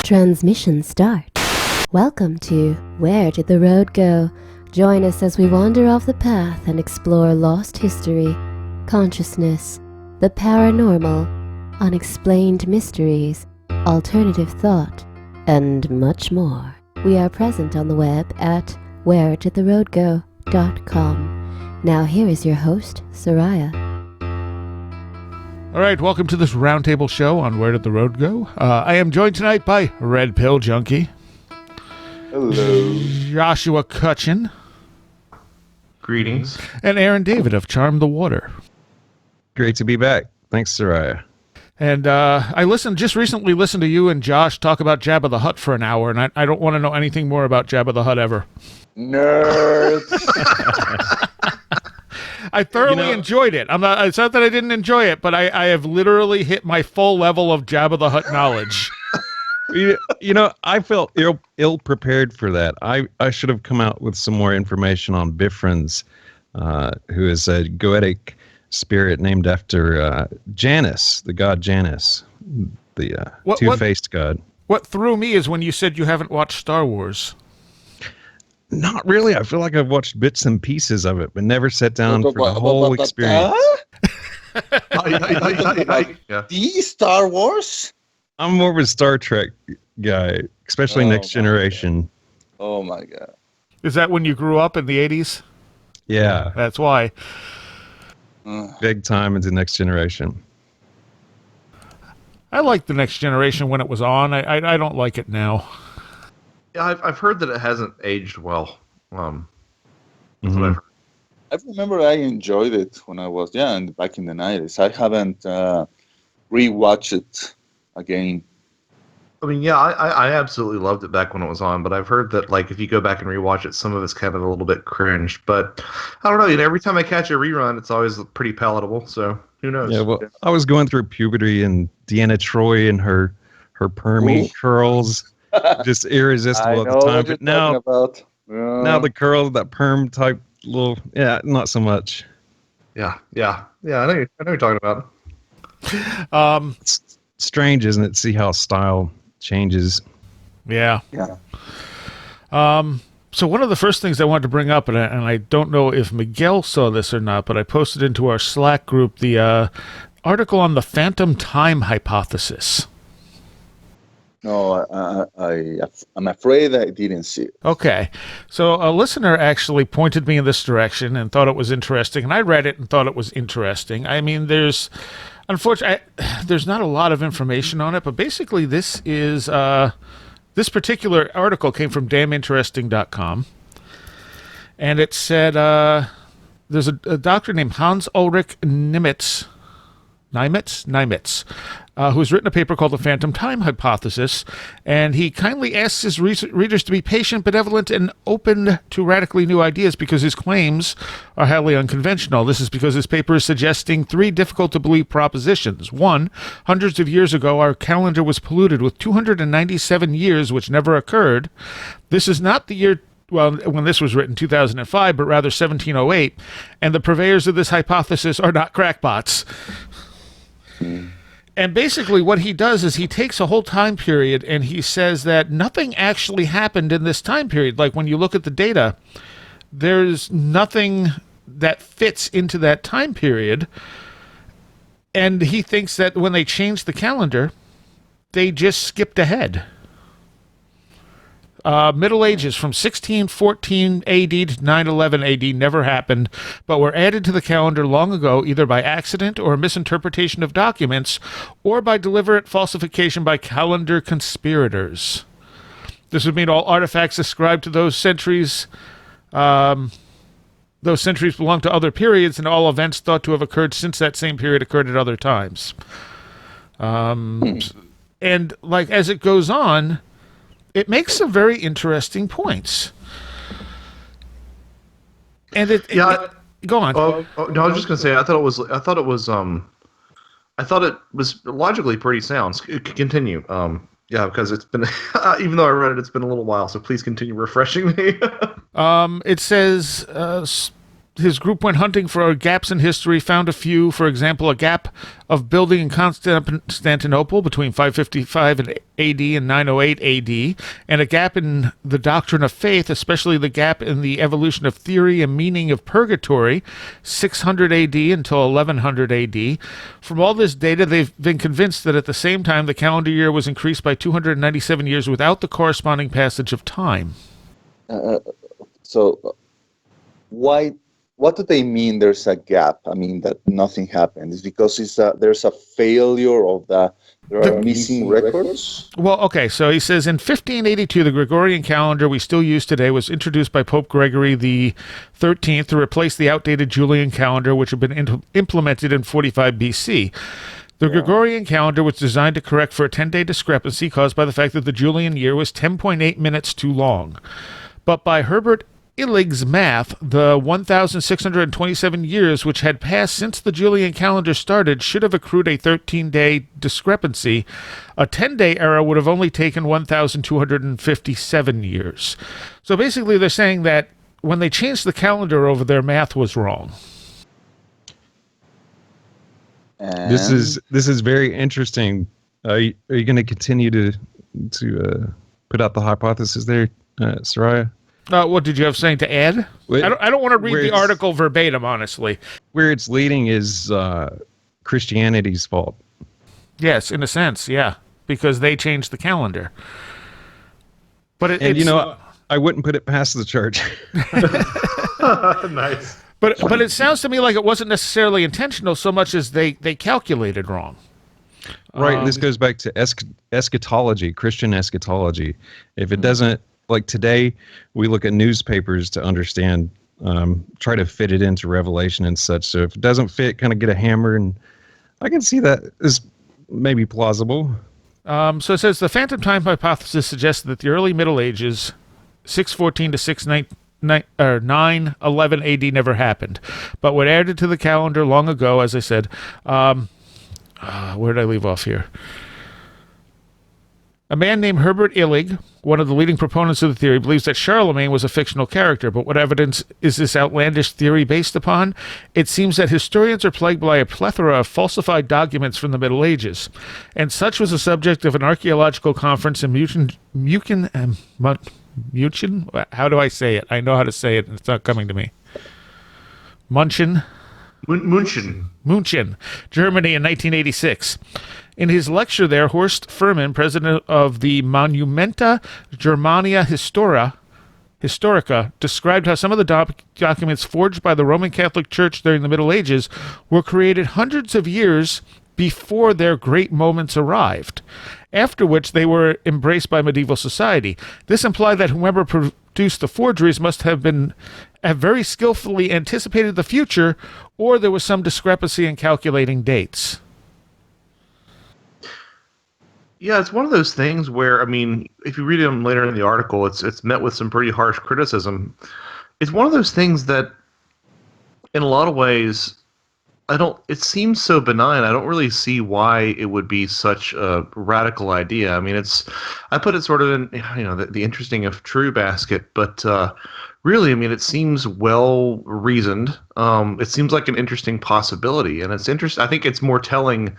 Transmission start. Welcome to Where Did the Road Go? Join us as we wander off the path and explore lost history, consciousness, the paranormal, unexplained mysteries, alternative thought, and much more. We are present on the web at wheredidtheroadgo.com. Now here is your host, Soraya. All right, welcome to this Roundtable show on Where Did the Road Go? I am joined tonight by Red Pill Junkie. Hello. Joshua Cutchin. Greetings. And Aaron David of Charm the Water. Great to be back. Thanks, Soraya. And I just recently listened to you and Josh talk about Jabba the Hutt for an hour, and I don't want to know anything more about Jabba the Hutt ever. Nerds. I thoroughly enjoyed it. It's not that I didn't enjoy it, but I have literally hit my full level of Jabba the Hutt knowledge. I felt ill prepared for that. I should have come out with some more information on Bifrons, who is a goetic spirit named after Janus, the god Janus, the two-faced god. What threw me is when you said you haven't watched Star Wars. Not really. I feel like I've watched bits and pieces of it, but never sat down for the whole experience. The Star Wars? I'm more of a Star Trek guy, especially Next Generation. Oh my god. Is that when you grew up in the 80s? Yeah. That's why. Big time into Next Generation. I liked the Next Generation when it was on. I don't like it now. Yeah, I've heard that it hasn't aged well. That's what I've heard. I remember I enjoyed it when I was back in the 90s. I haven't rewatched it again. I mean, yeah, I absolutely loved it back when it was on, but I've heard that, like, if you go back and rewatch it, some of it's kind of a little bit cringe. But I don't know. Every time I catch a rerun, it's always pretty palatable. So who knows? Yeah, well, I was going through puberty, and Deanna Troi and her permy curls, just irresistible at the time. But now the curl, that perm type little, not so much. Yeah. I know you're talking about. It's strange, isn't it? See how style changes. Yeah. So one of the first things I wanted to bring up, and I don't know if Miguel saw this or not, but I posted into our Slack group the article on the phantom time hypothesis. No, I'm afraid I didn't see it. Okay. So a listener actually pointed me in this direction and thought it was interesting, and I read it and thought it was interesting. I mean, unfortunately, there's not a lot of information on it, but basically this particular article came from daminteresting.com, and it said there's a doctor named Hans Ulrich Nimitz, who's written a paper called The Phantom Time Hypothesis, and he kindly asks his readers to be patient, benevolent, and open to radically new ideas because his claims are highly unconventional. This is because his paper is suggesting three difficult-to-believe propositions. One, hundreds of years ago, our calendar was polluted with 297 years, which never occurred. This is not the year when this was written, 2005, but rather 1708, and the purveyors of this hypothesis are not crackpots. And basically what he does is he takes a whole time period and he says that nothing actually happened in this time period. Like when you look at the data, there's nothing that fits into that time period. And he thinks that when they changed the calendar, they just skipped ahead. Middle Ages from 1614 AD to 911 AD never happened, but were added to the calendar long ago, either by accident or misinterpretation of documents, or by deliberate falsification by calendar conspirators. This would mean all artifacts ascribed to those centuries belong to other periods, and all events thought to have occurred since that same period occurred at other times. And like as it goes on, it makes some very interesting points. And go on. No, I was just gonna say I thought it was logically pretty sound. Continue. Because it's been even though I read it, it's been a little while. So please continue refreshing me. It says his group went hunting for gaps in history, found a few. For example, a gap of building in Constantinople between 555 AD and 908 AD, and a gap in the doctrine of faith, especially the gap in the evolution of theory and meaning of purgatory, 600 AD until 1100 AD. From all this data, they've been convinced that at the same time, the calendar year was increased by 297 years without the corresponding passage of time. So, what do they mean there's a gap? I mean, that nothing happened. Is because there's a failure of there are missing records? Well, okay, so he says in 1582, the Gregorian calendar we still use today was introduced by Pope Gregory the 13th to replace the outdated Julian calendar, which had been implemented in 45 BC. The Gregorian calendar was designed to correct for a 10-day discrepancy caused by the fact that the Julian year was 10.8 minutes too long. But by Herbert Illig's math, the 1,627 years which had passed since the Julian calendar started should have accrued a 13-day discrepancy. A 10-day era would have only taken 1,257 years. So basically they're saying that when they changed the calendar over, their math was wrong. This is very interesting. Are you going to continue to put out the hypothesis there, Soraya? What did you have something to add? I don't want to read the article verbatim, honestly. Where it's leading is Christianity's fault. Yes, in a sense, yeah, because they changed the calendar. But I wouldn't put it past the church. Nice. But it sounds to me like it wasn't necessarily intentional so much as they calculated wrong. Right, this goes back to eschatology, Christian eschatology. If it doesn't, like today, we look at newspapers to understand, try to fit it into Revelation and such. So if it doesn't fit, kind of get a hammer, and I can see that is maybe plausible. So it says the phantom time hypothesis suggests that the early Middle Ages, 614 to 911 AD, never happened, but were added to the calendar long ago, as I said. Where did I leave off here? A man named Herbert Illig, one of the leading proponents of the theory, believes that Charlemagne was a fictional character, but what evidence is this outlandish theory based upon? It seems that historians are plagued by a plethora of falsified documents from the Middle Ages, and such was the subject of an archaeological conference in Muchin. How do I say it? I know how to say it, and it's not coming to me. Munchen, Germany in 1986. In his lecture there, Horst Furman, president of the Monumenta Germania Historica, described how some of the documents forged by the Roman Catholic Church during the Middle Ages were created hundreds of years before their great moments arrived, after which they were embraced by medieval society. This implied that whoever produced the forgeries must have very skillfully anticipated the future, or there was some discrepancy in calculating dates. Yeah, it's one of those things where, I mean, if you read them later in the article, it's met with some pretty harsh criticism. It's one of those things that, in a lot of ways, it seems so benign. I don't really see why it would be such a radical idea. I mean, I put it sort of in, the interesting if true basket, but really, I mean, it seems well reasoned. It seems like an interesting possibility, and it's interesting. I think it's more telling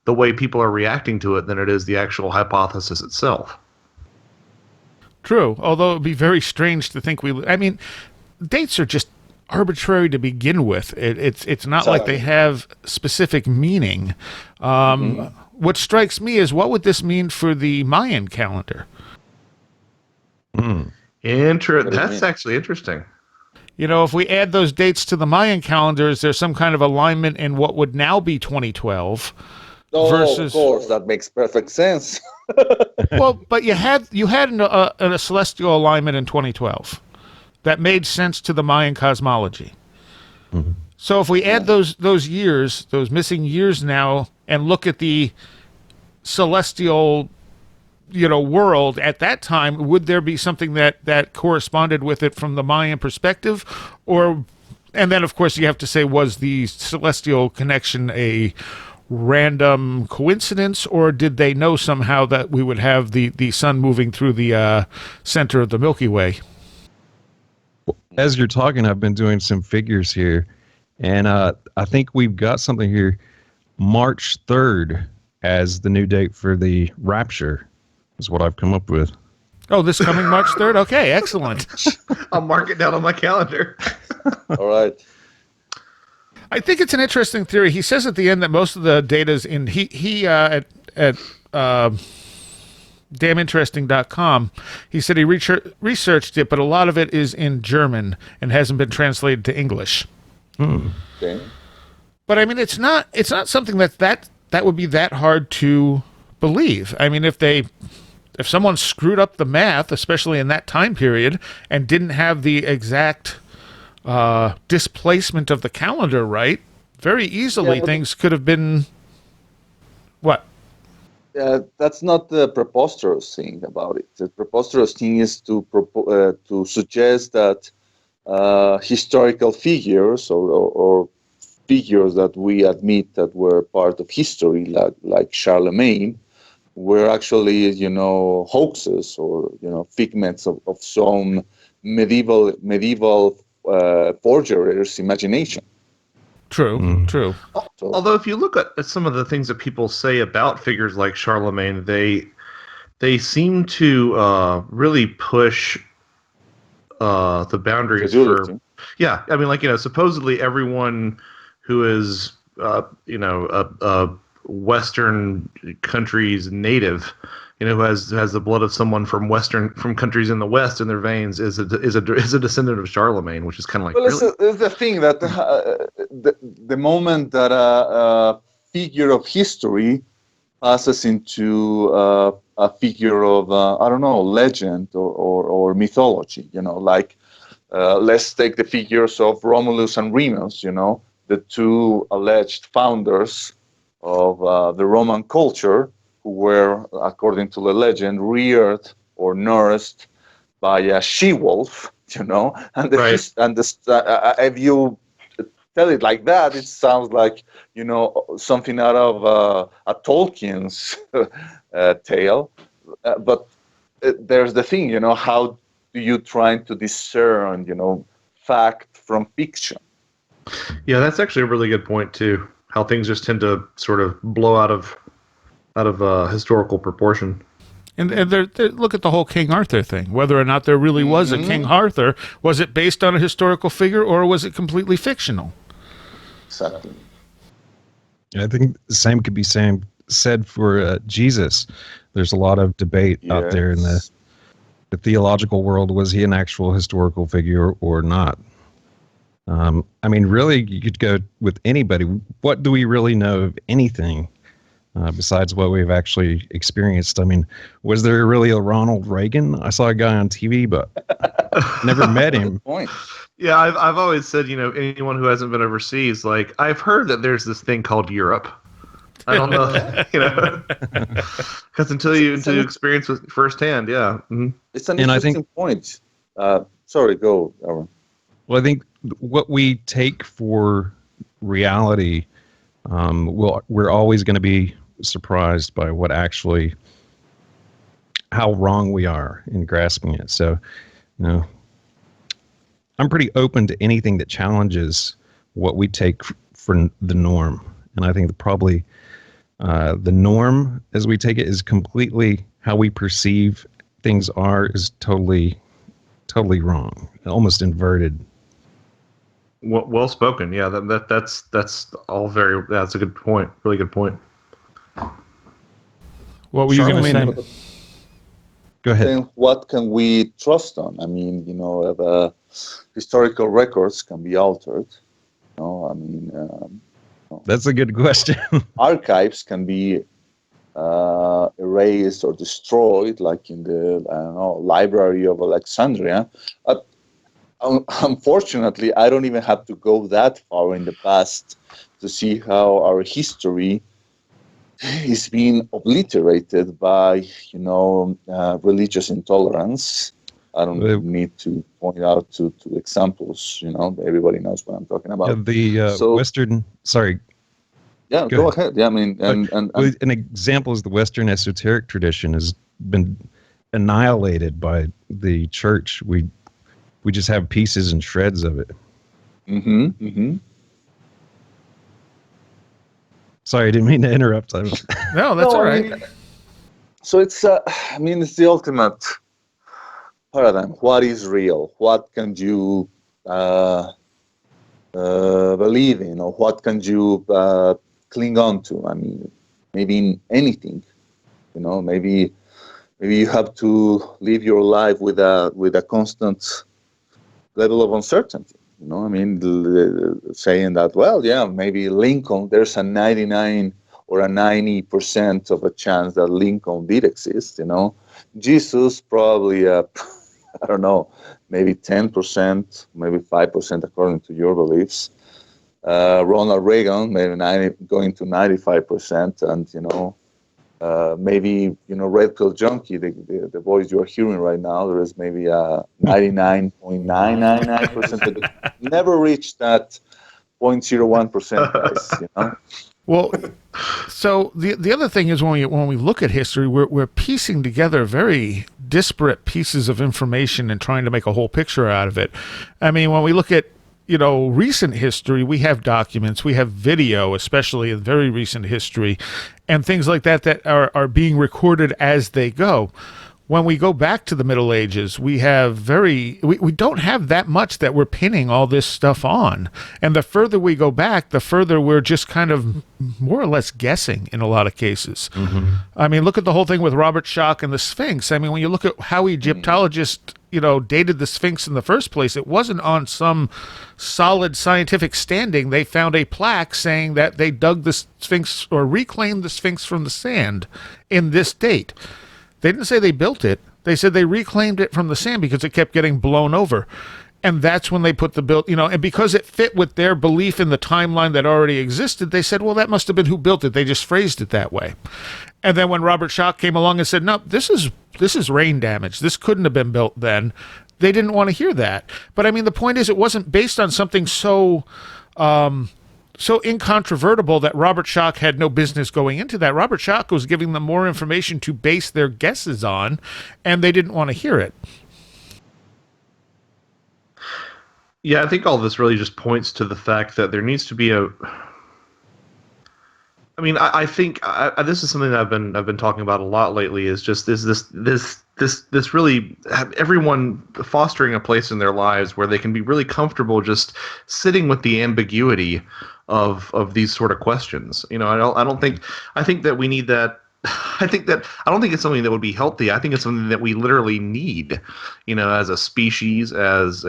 the way people are reacting to it than it is the actual hypothesis itself. True, although it would be very strange to think dates are just arbitrary to begin with. It's not like they have specific meaning. What strikes me is, what would this mean for the Mayan calendar? That's actually interesting. If we add those dates to the Mayan calendar, is there some kind of alignment in what would now be 2012? Of course, that makes perfect sense. Well, but you had a celestial alignment in 2012 that made sense to the Mayan cosmology. Mm-hmm. So if we add those years, those missing years now, and look at the celestial, world at that time, would there be something that corresponded with it from the Mayan perspective? And then, of course, you have to say, was the celestial connection a random coincidence, or did they know somehow that we would have the sun moving through the center of the Milky Way? as you're talking, I've been doing some figures here, and I think we've got something here. March 3rd as the new date for the Rapture is what I've come up with. Oh, this coming March 3rd? Okay, excellent. I'll mark it down on my calendar. All right. I think it's an interesting theory. He says at the end that most of the data is in at daminteresting.com. He said he researched it, but a lot of it is in German and hasn't been translated to English. Okay. But I mean, it's not something that would be that hard to believe. I mean, if someone screwed up the math, especially in that time period, and didn't have the exact displacement of the calendar right, very easily things could have been what? That's not the preposterous thing about it. The preposterous thing is to suggest that historical figures or figures that we admit that were part of history, like Charlemagne, were actually, hoaxes or, figments of some medieval forgerer's imagination. True. Although if you look at some of the things that people say about figures like Charlemagne, they seem to really push the boundaries for... Yeah, I mean, supposedly everyone who is, a Western country's native, who has the blood of someone from countries in the West in their veins is a descendant of Charlemagne, which is kind of like. Well, it's the thing that the moment that a figure of history passes into a figure of legend or mythology, like let's take the figures of Romulus and Remus, the two alleged founders of the Roman culture, who were, according to the legend, reared or nursed by a she-wolf, and if you tell it like that, it sounds like, something out of a Tolkien's tale. But there's the thing, how do you try to discern, fact from fiction? Yeah, that's actually a really good point too. How things just tend to sort of blow out of historical proportion. And they're look at the whole King Arthur thing. Whether or not there really was a King Arthur, was it based on a historical figure or was it completely fictional? Exactly. I think the same could be said for Jesus. There's a lot of debate out there in the theological world. Was he an actual historical figure or not? I mean, really, you could go with anybody. What do we really know of anything besides what we've actually experienced? I mean, was there really a Ronald Reagan? I saw a guy on TV, but never met him. Point. Yeah, I've always said, anyone who hasn't been overseas, like, I've heard that there's this thing called Europe. I don't know, because until you experience it firsthand, yeah. Mm-hmm. It's an interesting point. Sorry, go, Aaron. Well, I think what we take for reality, we're always going to be surprised by how wrong we are in grasping it. So, I'm pretty open to anything that challenges what we take for the norm. And I think that probably the norm as we take it is completely how we perceive things is totally wrong, almost inverted. Well spoken. Yeah, that's all very. That's a good point. Really good point. What were you going to say? Go ahead. Then what can we trust on? I mean, historical records can be altered. That's a good question. Archives can be erased or destroyed, like in the Library of Alexandria. Unfortunately, I don't even have to go that far in the past to see how our history is being obliterated by, religious intolerance. I don't need to point out to examples. Everybody knows what I'm talking about. Western. Sorry. Yeah, go ahead. Yeah, I mean, an example is the Western esoteric tradition has been annihilated by the church. We just have pieces and shreds of it. Mm-hmm. Mm-hmm. Sorry, I didn't mean to interrupt. No, that's No, all I right. mean, so it's it's the ultimate paradigm. What is real? What can you believe in, or what can you cling on to? I mean, maybe in anything, maybe you have to live your life with a constant level of uncertainty. I mean, saying that, well, yeah, maybe Lincoln, there's a 99 or a 90% of a chance that Lincoln did exist. Jesus probably I don't know, maybe 10%, maybe 5% according to your beliefs. Ronald Reagan, maybe going to 95%, and maybe Red Pill Junkie, the voice you are hearing right now. There is maybe a 99.999%, but never reached that 0.01%, guys. Well, so the other thing is when we look at history, we're piecing together very disparate pieces of information and trying to make a whole picture out of it. I mean, when we look at recent history, we have documents, we have video, especially in very recent history, and things like that are being recorded as they go. When we go back to the Middle Ages, we have we don't have that much that we're pinning all this stuff on. And the further we go back, the further we're just kind of more or less guessing in a lot of cases. Mm-hmm. I mean, look at the whole thing with Robert Schoch and the Sphinx. I mean, when you look at how Egyptologists, dated the Sphinx in the first place, it wasn't on some solid scientific standing. They found a plaque saying that they dug the Sphinx or reclaimed the Sphinx from the sand in this date. They didn't say they built it. They said they reclaimed it from the sand because it kept getting blown over. And that's when they put the build, and because it fit with their belief in the timeline that already existed, they said, well, that must have been who built it. They just phrased it that way. And then when Robert Schoch came along and said, no, this is rain damage. This couldn't have been built then. They didn't want to hear that. But I mean, the point is, it wasn't based on something so incontrovertible that Robert Schoch had no business going into that. Robert Schoch was giving them more information to base their guesses on, and they didn't want to hear it. Yeah, I think all this really just points to the fact that there needs to be I think this is something that I've been talking about a lot lately. Is just this really everyone fostering a place in their lives where they can be really comfortable just sitting with the ambiguity of these sort of questions. I think that we need that. I don't think it's something that would be healthy. I think it's something that we literally need, as a species, as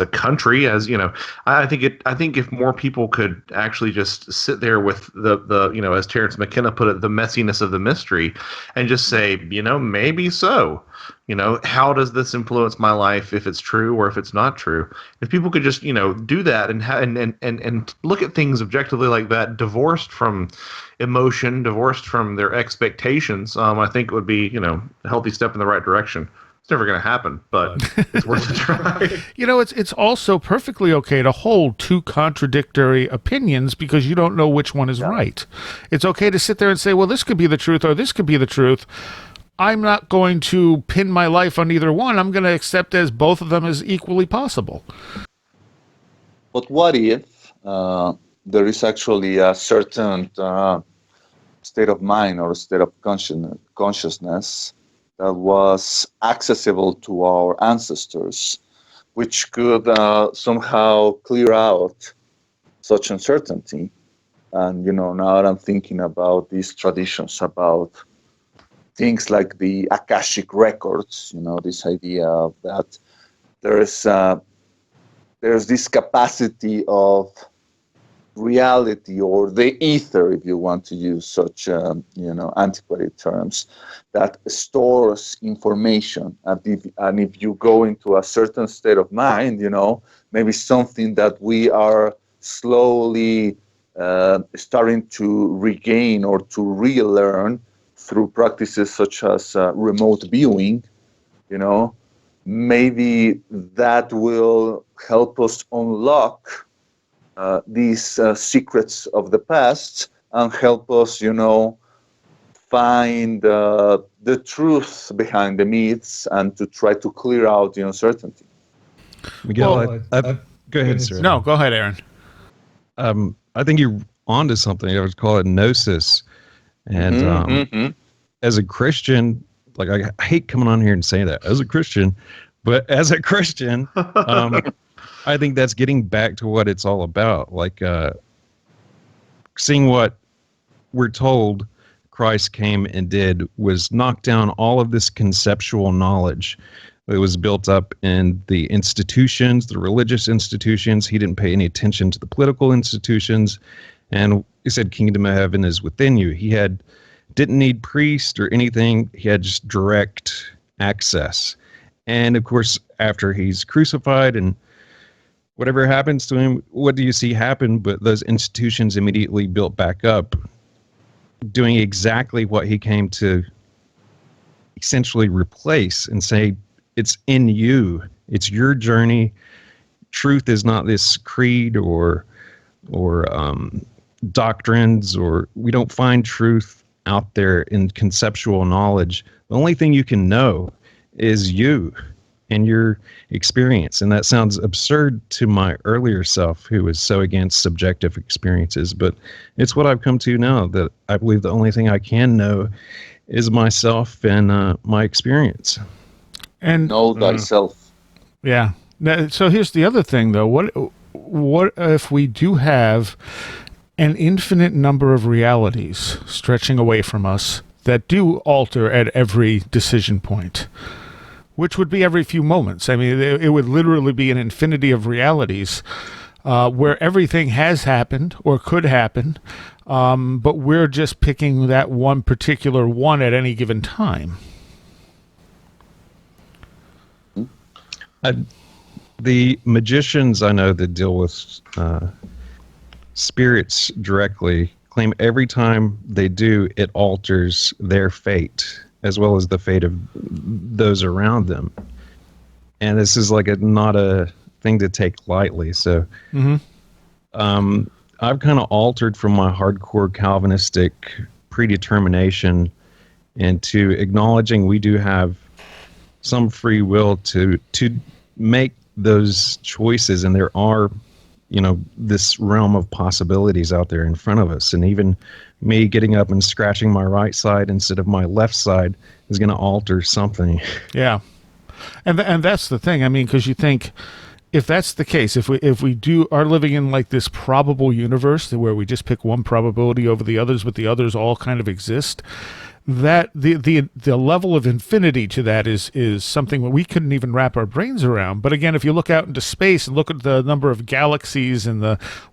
a country, I think if more people could actually just sit there with the as Terence McKenna put it, the messiness of the mystery, and just say, maybe so. How does this influence my life, if it's true or if it's not true? If people could just, do that and look at things objectively like that, divorced from emotion, divorced from their expectations, I think it would be, a healthy step in the right direction. It's never going to happen, but it's worth a try. It's also perfectly okay to hold two contradictory opinions because you don't know which one is right. It's okay to sit there and say, well, this could be the truth or this could be the truth. I'm not going to pin my life on either one. I'm going to accept as both of them as equally possible. But what if there is actually a certain state of mind or state of consciousness that was accessible to our ancestors, which could somehow clear out such uncertainty? And, now I'm thinking about these traditions about things like the Akashic records, this idea of that there's this capacity of reality, or the ether, if you want to use such antiquated terms, that stores information. And if you go into a certain state of mind, maybe something that we are slowly starting to regain or to relearn through practices such as remote viewing, maybe that will help us unlock these secrets of the past and help us, find the truth behind the myths and to try to clear out the uncertainty. Miguel, go ahead, sir. No, go ahead, Aaron. I think you're onto something. I would call it Gnosis. And as a Christian, like I hate coming on here and saying that as a Christian, but as a Christian, I think that's getting back to what it's all about. Like seeing what we're told Christ came and did was knock down all of this conceptual knowledge that was built up in the institutions, the religious institutions. He didn't pay any attention to the political institutions. And he said, Kingdom of Heaven is within you. He didn't need priest or anything. He had just direct access. And of course, after he's crucified and whatever happens to him, what do you see happen? But those institutions immediately built back up, doing exactly what he came to essentially replace and say, it's in you. It's your journey. Truth is not this creed or doctrines, or we don't find truth out there in conceptual knowledge. The only thing you can know is you and your experience. And that sounds absurd to my earlier self, who was so against subjective experiences, but it's what I've come to now, that I believe the only thing I can know is myself and my experience. And know thyself. Yeah. Now, so here's the other thing, though. What if we do have an infinite number of realities stretching away from us that do alter at every decision point? Which would be every few moments. I mean, it would literally be an infinity of realities where everything has happened or could happen, but we're just picking that one particular one at any given time. The magicians I know that deal with spirits directly claim every time they do, it alters their fate, as well as the fate of those around them. And this is like not a thing to take lightly. So I've kind of altered from my hardcore Calvinistic predetermination into acknowledging we do have some free will to make those choices. And there are, this realm of possibilities out there in front of us. And even me getting up and scratching my right side instead of my left side is going to alter something. Yeah. And that's the thing. I mean, because you think, if that's the case, if we are living in like this probable universe where we just pick one probability over the others, but the others all kind of exist, that the level of infinity to that is something that we couldn't even wrap our brains around. But again, if you look out into space and look at the number of galaxies and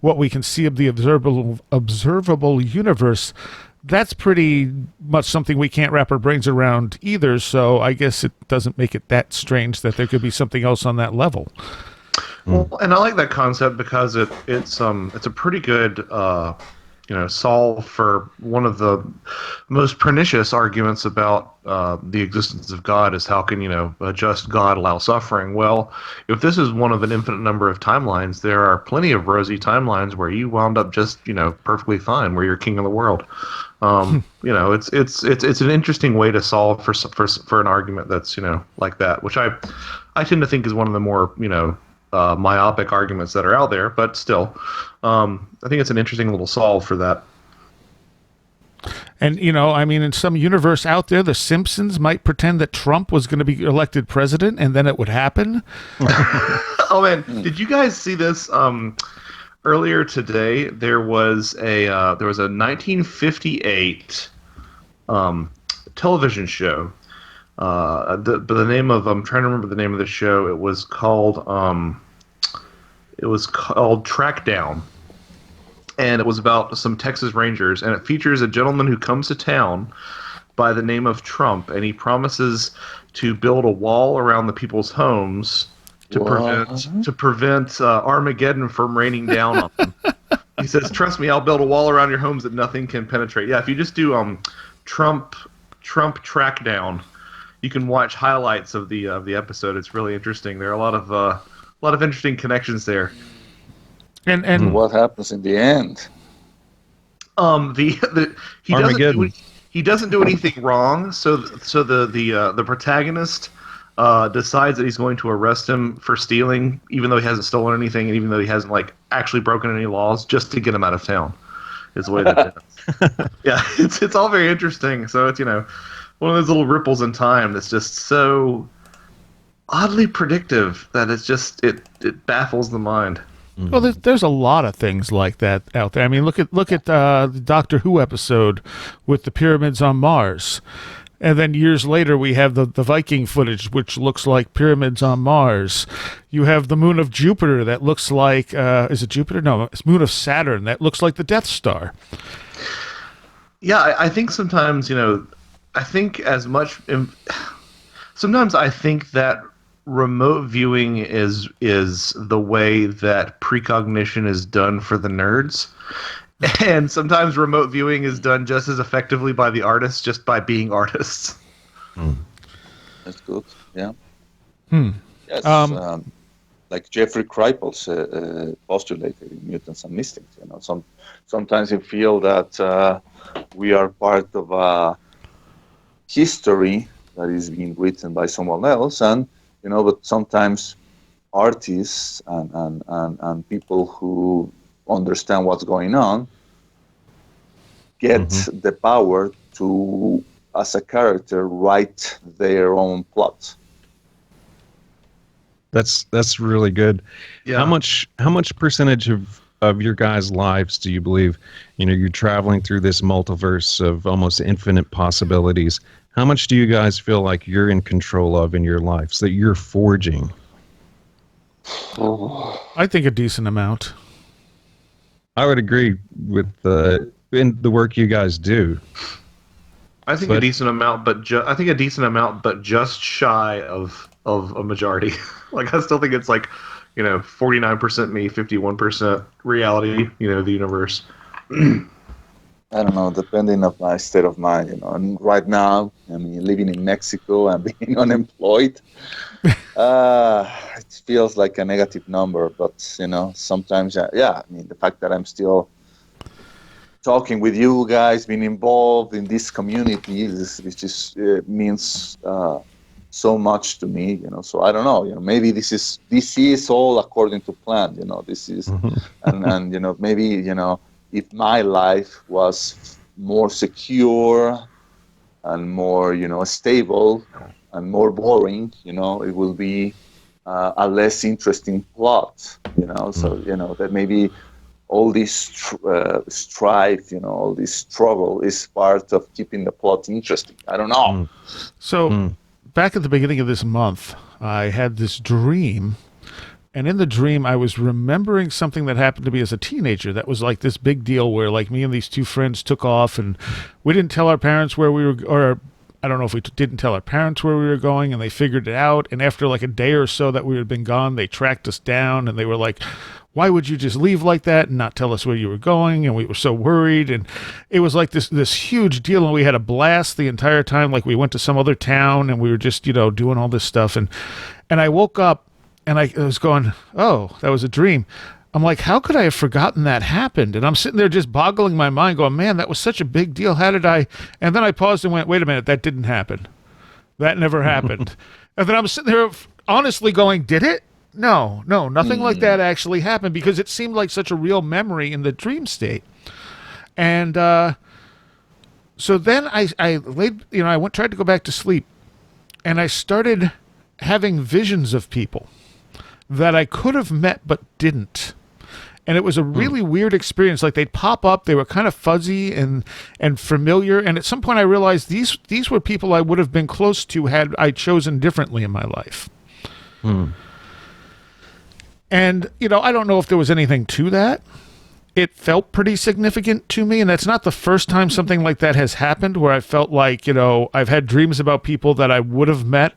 what we can see of the observable universe, that's pretty much something we can't wrap our brains around either. So I guess it doesn't make it that strange that there could be something else on that level. Well, and I like that concept because it's a pretty good solve for one of the most pernicious arguments about the existence of God is how can a just God allow suffering? Well, if this is one of an infinite number of timelines, there are plenty of rosy timelines where you wound up just perfectly fine, where you're king of the world. It's an interesting way to solve for an argument that's like that, which I tend to think is one of the more myopic arguments that are out there, but still, I think it's an interesting little solve for that. And, in some universe out there, the Simpsons might pretend that Trump was going to be elected president, and then it would happen. Oh, man. Did you guys see this? Earlier today, there was a 1958 television show. The name of I'm trying to remember the name of the show. It was called Track Down, and it was about some Texas Rangers, and it features a gentleman who comes to town by the name of Trump, and he promises to build a wall around the people's homes to prevent Armageddon from raining down on them. He says, "Trust me, I'll build a wall around your homes that nothing can penetrate." Yeah, if you just do Trump Track Down, you can watch highlights of the episode. It's really interesting. There are a lot of interesting connections there. And what happens in the end? He he doesn't do anything wrong. So the protagonist decides that he's going to arrest him for stealing, even though he hasn't stolen anything, and even though he hasn't like actually broken any laws, just to get him out of town. Is the way that yeah, it's all very interesting. So it's one of those little ripples in time that's just so oddly predictive that it baffles the mind. Well, there's a lot of things like that out there. I mean, look at the Doctor Who episode with the pyramids on Mars, and then years later we have the Viking footage, which looks like pyramids on Mars. You have the moon of Jupiter that looks like is it Jupiter? No, it's moon of Saturn that looks like the Death Star. Yeah, I think sometimes I think as much. Sometimes I think that remote viewing is the way that precognition is done for the nerds, and sometimes remote viewing is done just as effectively by the artists, just by being artists. That's good. Yeah. Yes. Like Jeffrey Kripal's postulated in Mutants and Mystics. Sometimes you feel that we are part of a history that is being written by someone else, and but sometimes artists and people who understand what's going on get the power to, as a character, write their own plot. That's really good. Yeah. How much percentage of your guys' lives do you believe, you're traveling through this multiverse of almost infinite possibilities? How much do you guys feel like you're in control of in your lives, that you're forging? I think a decent amount. I would agree with in the work you guys do. I think a decent amount, but just shy of a majority. Like I still think it's like 49% me, 51% reality. The universe. I don't know, depending on my state of mind, And right now, living in Mexico and being unemployed, it feels like a negative number. But sometimes, the fact that I'm still talking with you guys, being involved in this community, it just means so much to me. So I don't know. Maybe this is all according to plan. This is, and maybe if my life was more secure and more, stable and more boring, it will be a less interesting plot, So, that maybe all this strife, all this struggle is part of keeping the plot interesting. I don't know. So, back at the beginning of this month, I had this dream. And in the dream, I was remembering something that happened to me as a teenager that was like this big deal where like me and these two friends took off and we didn't tell our parents where we were, or I don't know if we didn't tell our parents where we were going, and they figured it out. And after like a day or so that we had been gone, they tracked us down and they were like, why would you just leave like that and not tell us where you were going? And we were so worried. And it was like this huge deal. And we had a blast the entire time. Like we went to some other town and we were just, doing all this stuff. And I woke up, and I was going, oh, that was a dream. I'm like, how could I have forgotten that happened? And I'm sitting there just boggling my mind going, man, that was such a big deal. How did I? And then I paused and went, wait a minute, that didn't happen. That never happened. And then I'm sitting there honestly going, did it? No, nothing like that actually happened, because it seemed like such a real memory in the dream state. And so then I laid, I tried to go back to sleep, and I started having visions of people that I could have met but didn't. And it was a really weird experience. Like they'd pop up, they were kind of fuzzy and familiar. And at some point I realized these were people I would have been close to had I chosen differently in my life. And, I don't know if there was anything to that. It felt pretty significant to me. And that's not the first time something like that has happened, where I felt like, I've had dreams about people that I would have met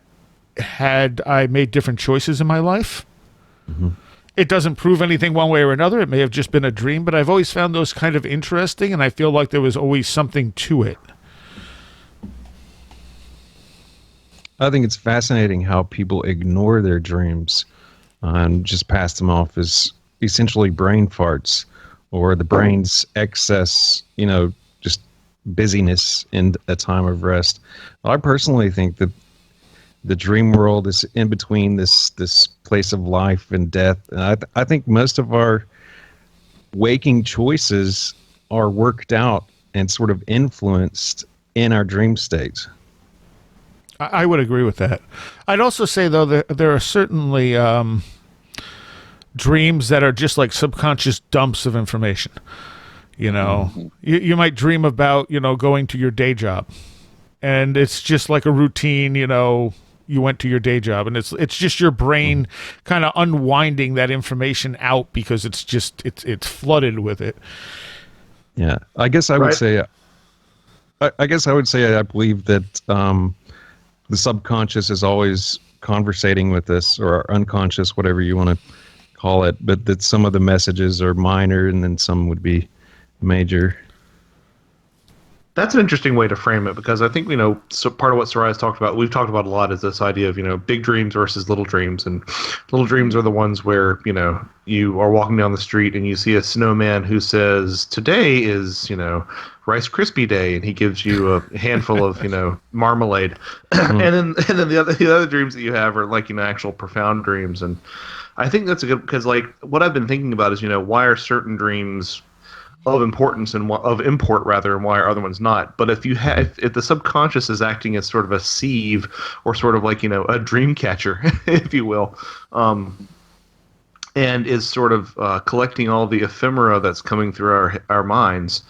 had I made different choices in my life. It doesn't prove anything one way or another. It may have just been a dream, but I've always found those kind of interesting, and I feel like there was always something to it. I think it's fascinating how people ignore their dreams and just pass them off as essentially brain farts, or the brain's excess, just busyness in a time of rest. I personally think that the dream world is in between this place of life and death, and I think most of our waking choices are worked out and sort of influenced in our dream states. I would agree with that. I'd also say, though, that there are certainly dreams that are just like subconscious dumps of information. You know, you might dream about, going to your day job, and it's just like a routine, you went to your day job, and it's just your brain kind of unwinding that information out because it's flooded with it. Yeah, I guess I would say, I believe that the subconscious is always conversating with us, or unconscious, whatever you want to call it, but that some of the messages are minor and then some would be major. That's an interesting way to frame it, because I think, so part of what Soraya talked about, we've talked about a lot, is this idea of, big dreams versus little dreams. And little dreams are the ones where, you are walking down the street and you see a snowman who says, today is, Rice Krispie Day, and he gives you a handful of, marmalade. And then the other dreams that you have are like, actual profound dreams. And I think that's a good, because like what I've been thinking about is, why are certain dreams of importance and of import rather, and why are other ones not? But if if the subconscious is acting as sort of a sieve, or sort of like a dream catcher, if you will, and is sort of collecting all the ephemera that's coming through our minds,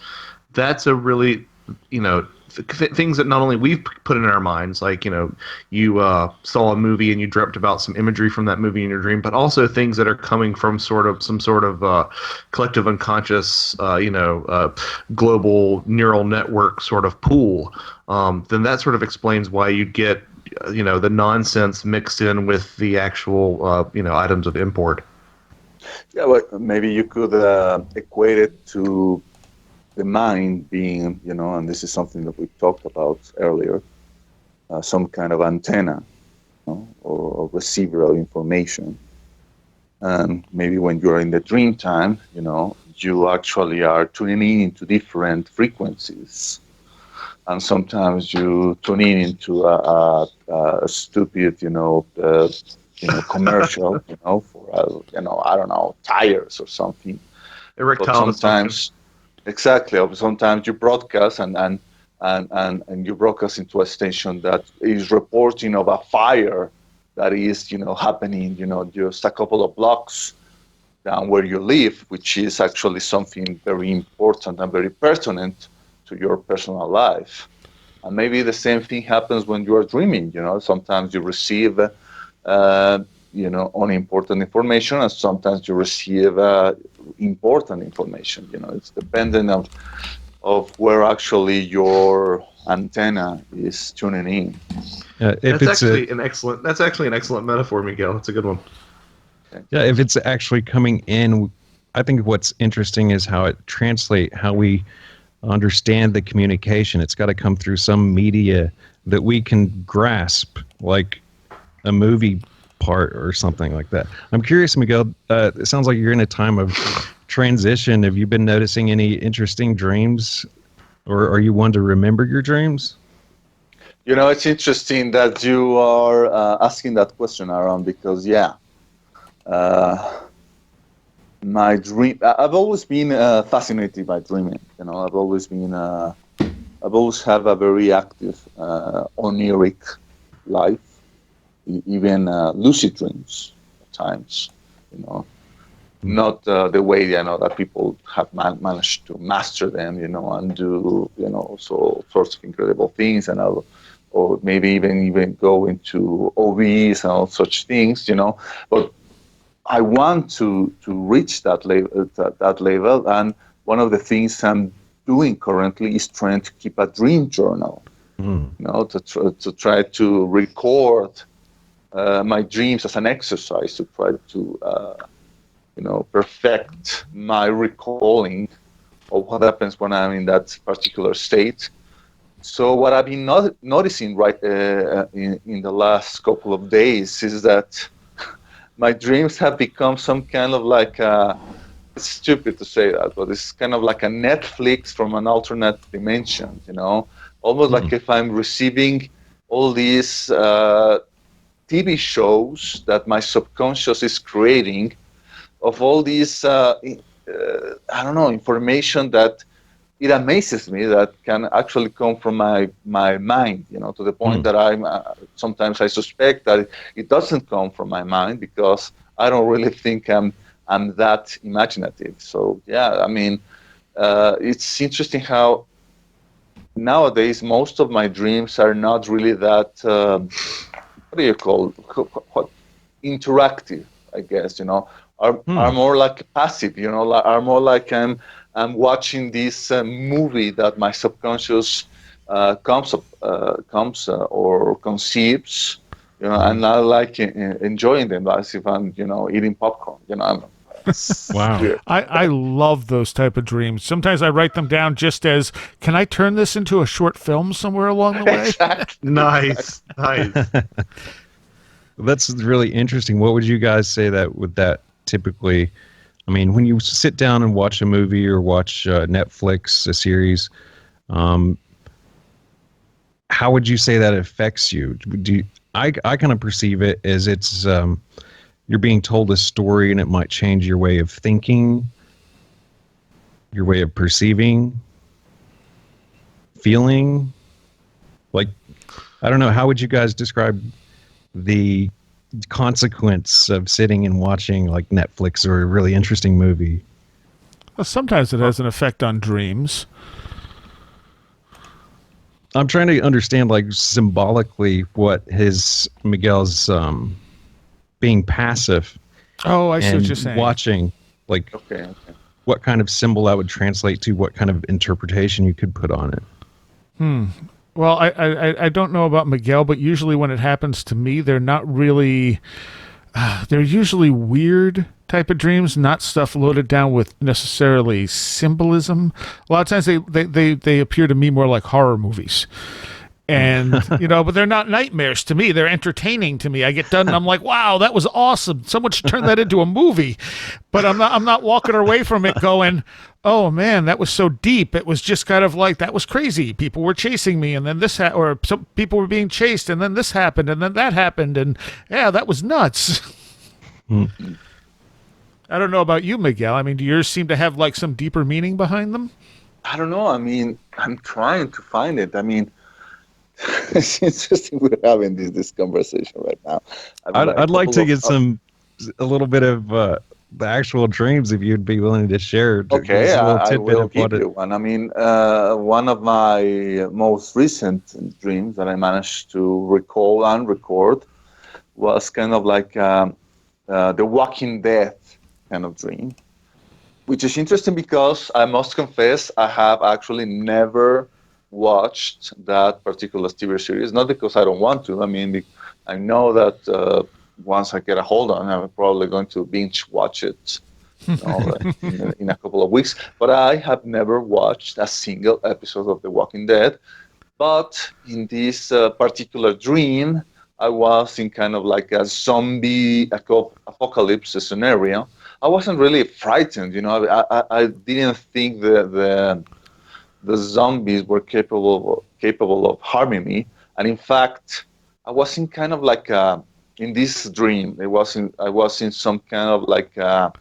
that's a really things that not only we've put in our minds, like you saw a movie and you dreamt about some imagery from that movie in your dream, but also things that are coming from some sort of collective unconscious, global neural network sort of pool. Then that sort of explains why you get the nonsense mixed in with the actual items of import. Yeah, well, maybe you could equate it to the mind being, and this is something that we talked about earlier, some kind of antenna, or receiver of information. And maybe when you're in the dream time, you actually are tuning into different frequencies. And sometimes you tune in into a stupid, commercial, for, I don't know, tires or something. Erectile sometimes. Exactly. Sometimes you broadcast and you broadcast into a station that is reporting of a fire that is, happening, just a couple of blocks down where you live, which is actually something very important and very pertinent to your personal life. And maybe the same thing happens when you are dreaming. Sometimes you receive, unimportant information, and sometimes you receive important information. It's dependent of where actually your antenna is tuning in. That's actually an excellent metaphor, Miguel. That's a good one. Yeah, if it's actually coming in, I think what's interesting is how it translates, how we understand the communication. It's got to come through some media that we can grasp, like a movie part or something like that. I'm curious, Miguel, it sounds like you're in a time of transition. Have you been noticing any interesting dreams, or are you one to remember your dreams? It's interesting that you are asking that question, Aaron, because my dream, I've always been fascinated by dreaming. I've always had a very active oniric life. Even lucid dreams at times, not the way that people have managed to master them, and do so sorts of incredible things, and or maybe even go into OVs and all such things, But I want to reach that level, and one of the things I'm doing currently is trying to keep a dream journal, to try to record my dreams as an exercise, to try to perfect my recalling of what happens when I'm in that particular state. So what I've been noticing in the last couple of days is that my dreams have become some kind of like it's stupid to say that, but it's kind of like a Netflix from an alternate dimension, almost like if I'm receiving all these TV shows that my subconscious is creating of all these, I don't know, information that it amazes me that can actually come from my mind, to the point that I'm sometimes I suspect that it doesn't come from my mind because I don't really think I'm that imaginative. So yeah, I mean, it's interesting how nowadays most of my dreams are not really that what do you call what interactive, I guess, are more like passive, are more like I'm watching this movie that my subconscious comes or conceives, and I like enjoying them as if I'm, eating popcorn. Wow. Weird. I love those type of dreams. Sometimes I write them down just as, can I turn this into a short film somewhere along the way? Exactly. Nice. That's really interesting. What would you guys say that would that typically? I mean, when you sit down and watch a movie or watch Netflix, a series, how would you say that affects you? I kind of perceive it as it's you're being told a story and it might change your way of thinking, your way of perceiving, feeling. Like, I don't know, how would you guys describe the consequence of sitting and watching like Netflix or a really interesting movie? Well, sometimes it has an effect on dreams. I'm trying to understand, like, symbolically what Miguel's being passive Oh, I see what and you're saying. watching, like, Okay. what kind of symbol that would translate to, what kind of interpretation you could put on it. Well, I don't know about Miguel, but usually when it happens to me, they're not really. They're usually weird type of dreams, not stuff loaded down with necessarily symbolism. A lot of times they appear to me more like horror movies. And, but they're not nightmares to me. They're entertaining to me. I get done and I'm like, wow, that was awesome. Someone should turn that into a movie. But I'm not walking away from it going, oh man, that was so deep. It was just kind of like, that was crazy. People were chasing me and then or some people were being chased and then this happened and then that happened. And yeah, that was nuts. I don't know about you, Miguel. I mean, do yours seem to have like some deeper meaning behind them? I don't know. I mean, I'm trying to find it. I mean, it's interesting we're having this conversation right now. I'd like to get a little bit of the actual dreams if you'd be willing to share. Okay, I will give you one. I mean, one of my most recent dreams that I managed to recall and record was kind of like the Walking Dead kind of dream, which is interesting because I must confess I have actually never watched that particular TV series, not because I don't want to. I mean, I know that once I get a hold on it, I'm probably going to binge watch it in a couple of weeks. But I have never watched a single episode of The Walking Dead. But in this particular dream, I was in kind of like a zombie apocalypse scenario. I wasn't really frightened, I didn't think the zombies were capable of harming me, and in fact, I was in kind of like in this dream. I was in some kind of like I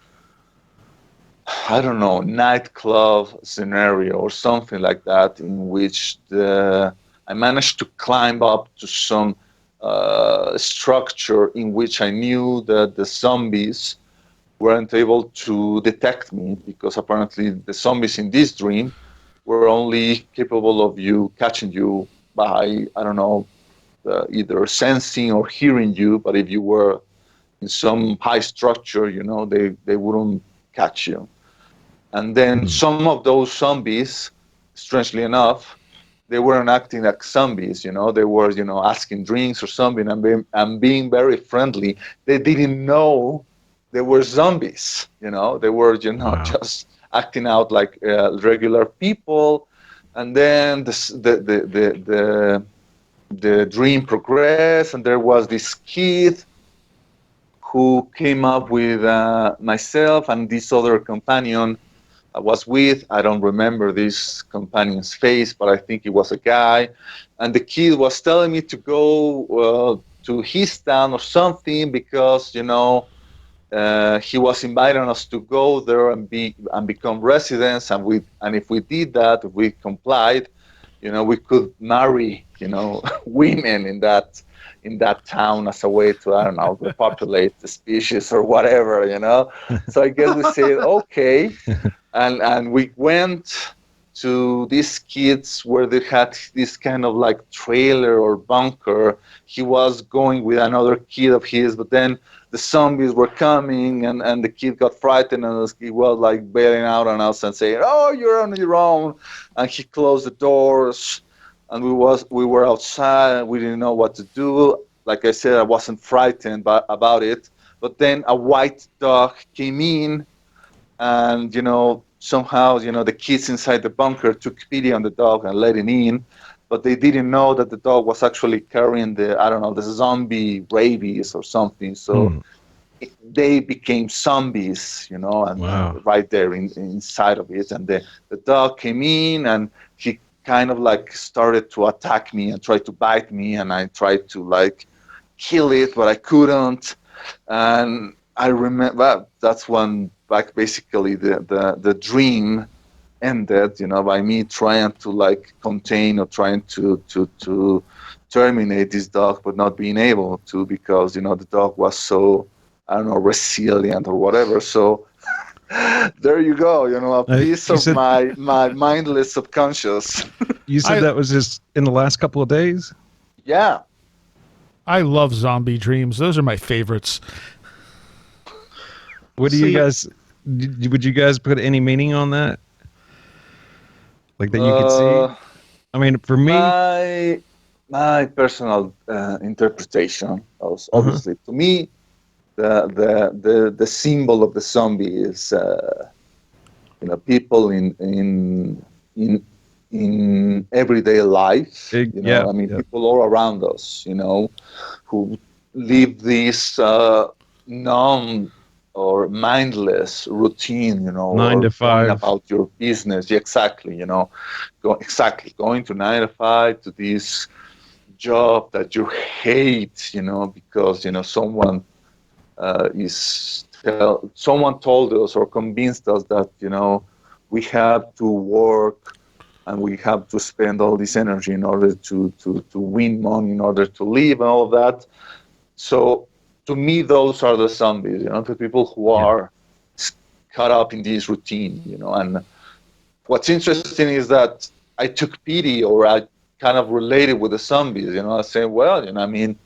don't know, nightclub scenario or something like that, in which I managed to climb up to some structure in which I knew that the zombies weren't able to detect me, because apparently the zombies in this dream were only capable of catching you by, I don't know, either sensing or hearing you. But if you were in some high structure, they wouldn't catch you. And then some of those zombies, strangely enough, they weren't acting like zombies. They were, asking drinks or something and being very friendly. They didn't know they were zombies. They were, Wow. just acting out like regular people. And then the dream progressed, and there was this kid who came up with myself and this other companion I was with. I don't remember this companion's face, but I think he was a guy. And the kid was telling me to go to his town or something because, he was inviting us to go there and become residents. And if we did that, if we complied, we could marry, women in that town as a way to, I don't know, repopulate the species or whatever, So I guess we said, okay. And we went to these kids where they had this kind of like trailer or bunker. He was going with another kid of his, but then the zombies were coming and the kid got frightened and he was like bailing out on us and saying, oh, you're on your own. And he closed the doors and we were outside and we didn't know what to do. Like I said, I wasn't frightened about it. But then a white dog came in and, somehow, the kids inside the bunker took pity on the dog and let it in. But they didn't know that the dog was actually carrying the zombie rabies or something. So they became zombies, and Wow. right there inside of it. And the dog came in and he kind of like started to attack me and tried to bite me. And I tried to like kill it, but I couldn't. And I remember that's when basically the dream ended, by me trying to like contain or trying to terminate this dog, but not being able to because, the dog was so, I don't know, resilient or whatever. So there you go, a piece of my mindless subconscious. You said that was just in the last couple of days? Yeah. I love zombie dreams. Those are my favorites. What do you guys, would you guys put any meaning on that? Like that you could see? I mean, for me, my personal interpretation was obviously to me the symbol of the zombie is people in everyday life. People all around us, who live this numb or mindless routine, 9 to 5 about your business. Yeah, exactly, going to 9 to 5 to this job that you hate, because someone someone told us or convinced us that we have to work and we have to spend all this energy in order to win money, in order to live and all of that. So to me, those are the zombies, the people who are caught up in this routine, and what's interesting is that I took pity, or I kind of related with the zombies, I say, well, I mean,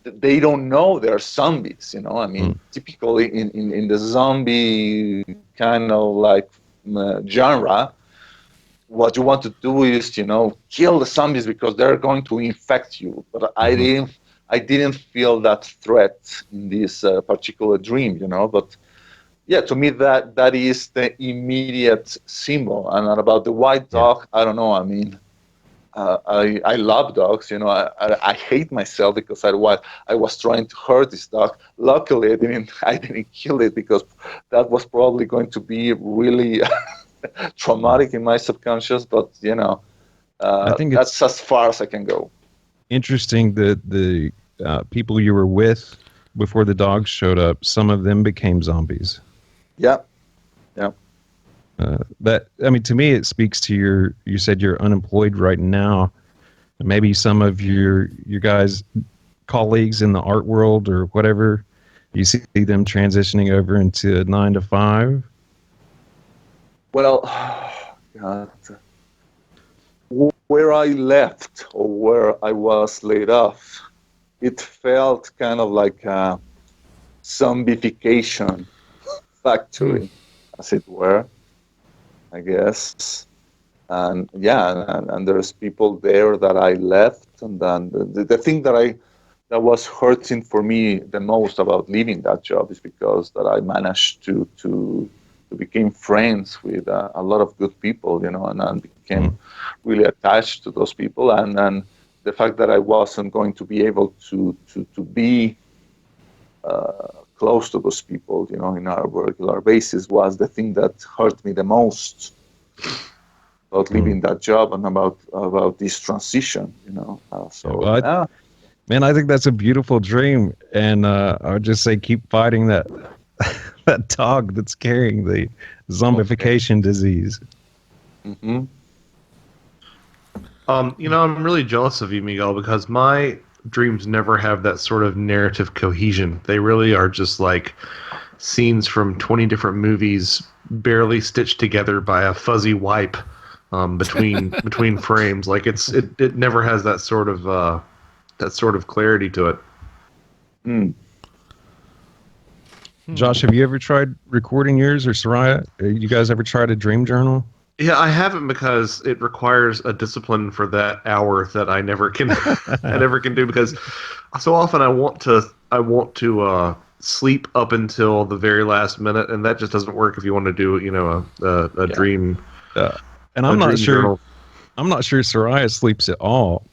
they don't know they're zombies, typically in the zombie kind of like genre, what you want to do is, kill the zombies because they're going to infect you. But I didn't feel that threat in this particular dream, But yeah, to me that is the immediate symbol. And about the white dog, I don't know. I mean, I love dogs, I hate myself because I was trying to hurt this dog. Luckily, I didn't kill it because that was probably going to be really traumatic in my subconscious. But I think that's as far as I can go. Interesting that the people you were with before the dogs showed up, some of them became zombies. Yeah. To me, it speaks to you said you're unemployed right now. Maybe some of your guys, colleagues in the art world or whatever, you see them transitioning over into 9 to 5. Well, God, where I left or where I was laid off, it felt kind of like a zombification factory, as it were, I guess. And and there's people there that I left, and then the thing that was hurting for me the most about leaving that job is because that I managed to become friends with a lot of good people, and I became really attached to those people, and the fact that I wasn't going to be able to be close to those people, in our regular basis, was the thing that hurt me the most about leaving that job and about this transition. Man, I think that's a beautiful dream, and I would just say keep fighting that that dog that's carrying the zombification disease. Mm-hmm. I'm really jealous of you, Miguel, because my dreams never have that sort of narrative cohesion. They really are just like scenes from 20 different movies, barely stitched together by a fuzzy wipe between frames. Like it never has that sort of clarity to it. Mm. Josh, have you ever tried recording yours, or Soraya? You guys ever tried a dream journal? Yeah, I haven't, because it requires a discipline for that hour that I never can do, because so often I want to sleep up until the very last minute, and that just doesn't work if you want to do a dream. And I'm not sure. Journal. I'm not sure Soraya sleeps at all.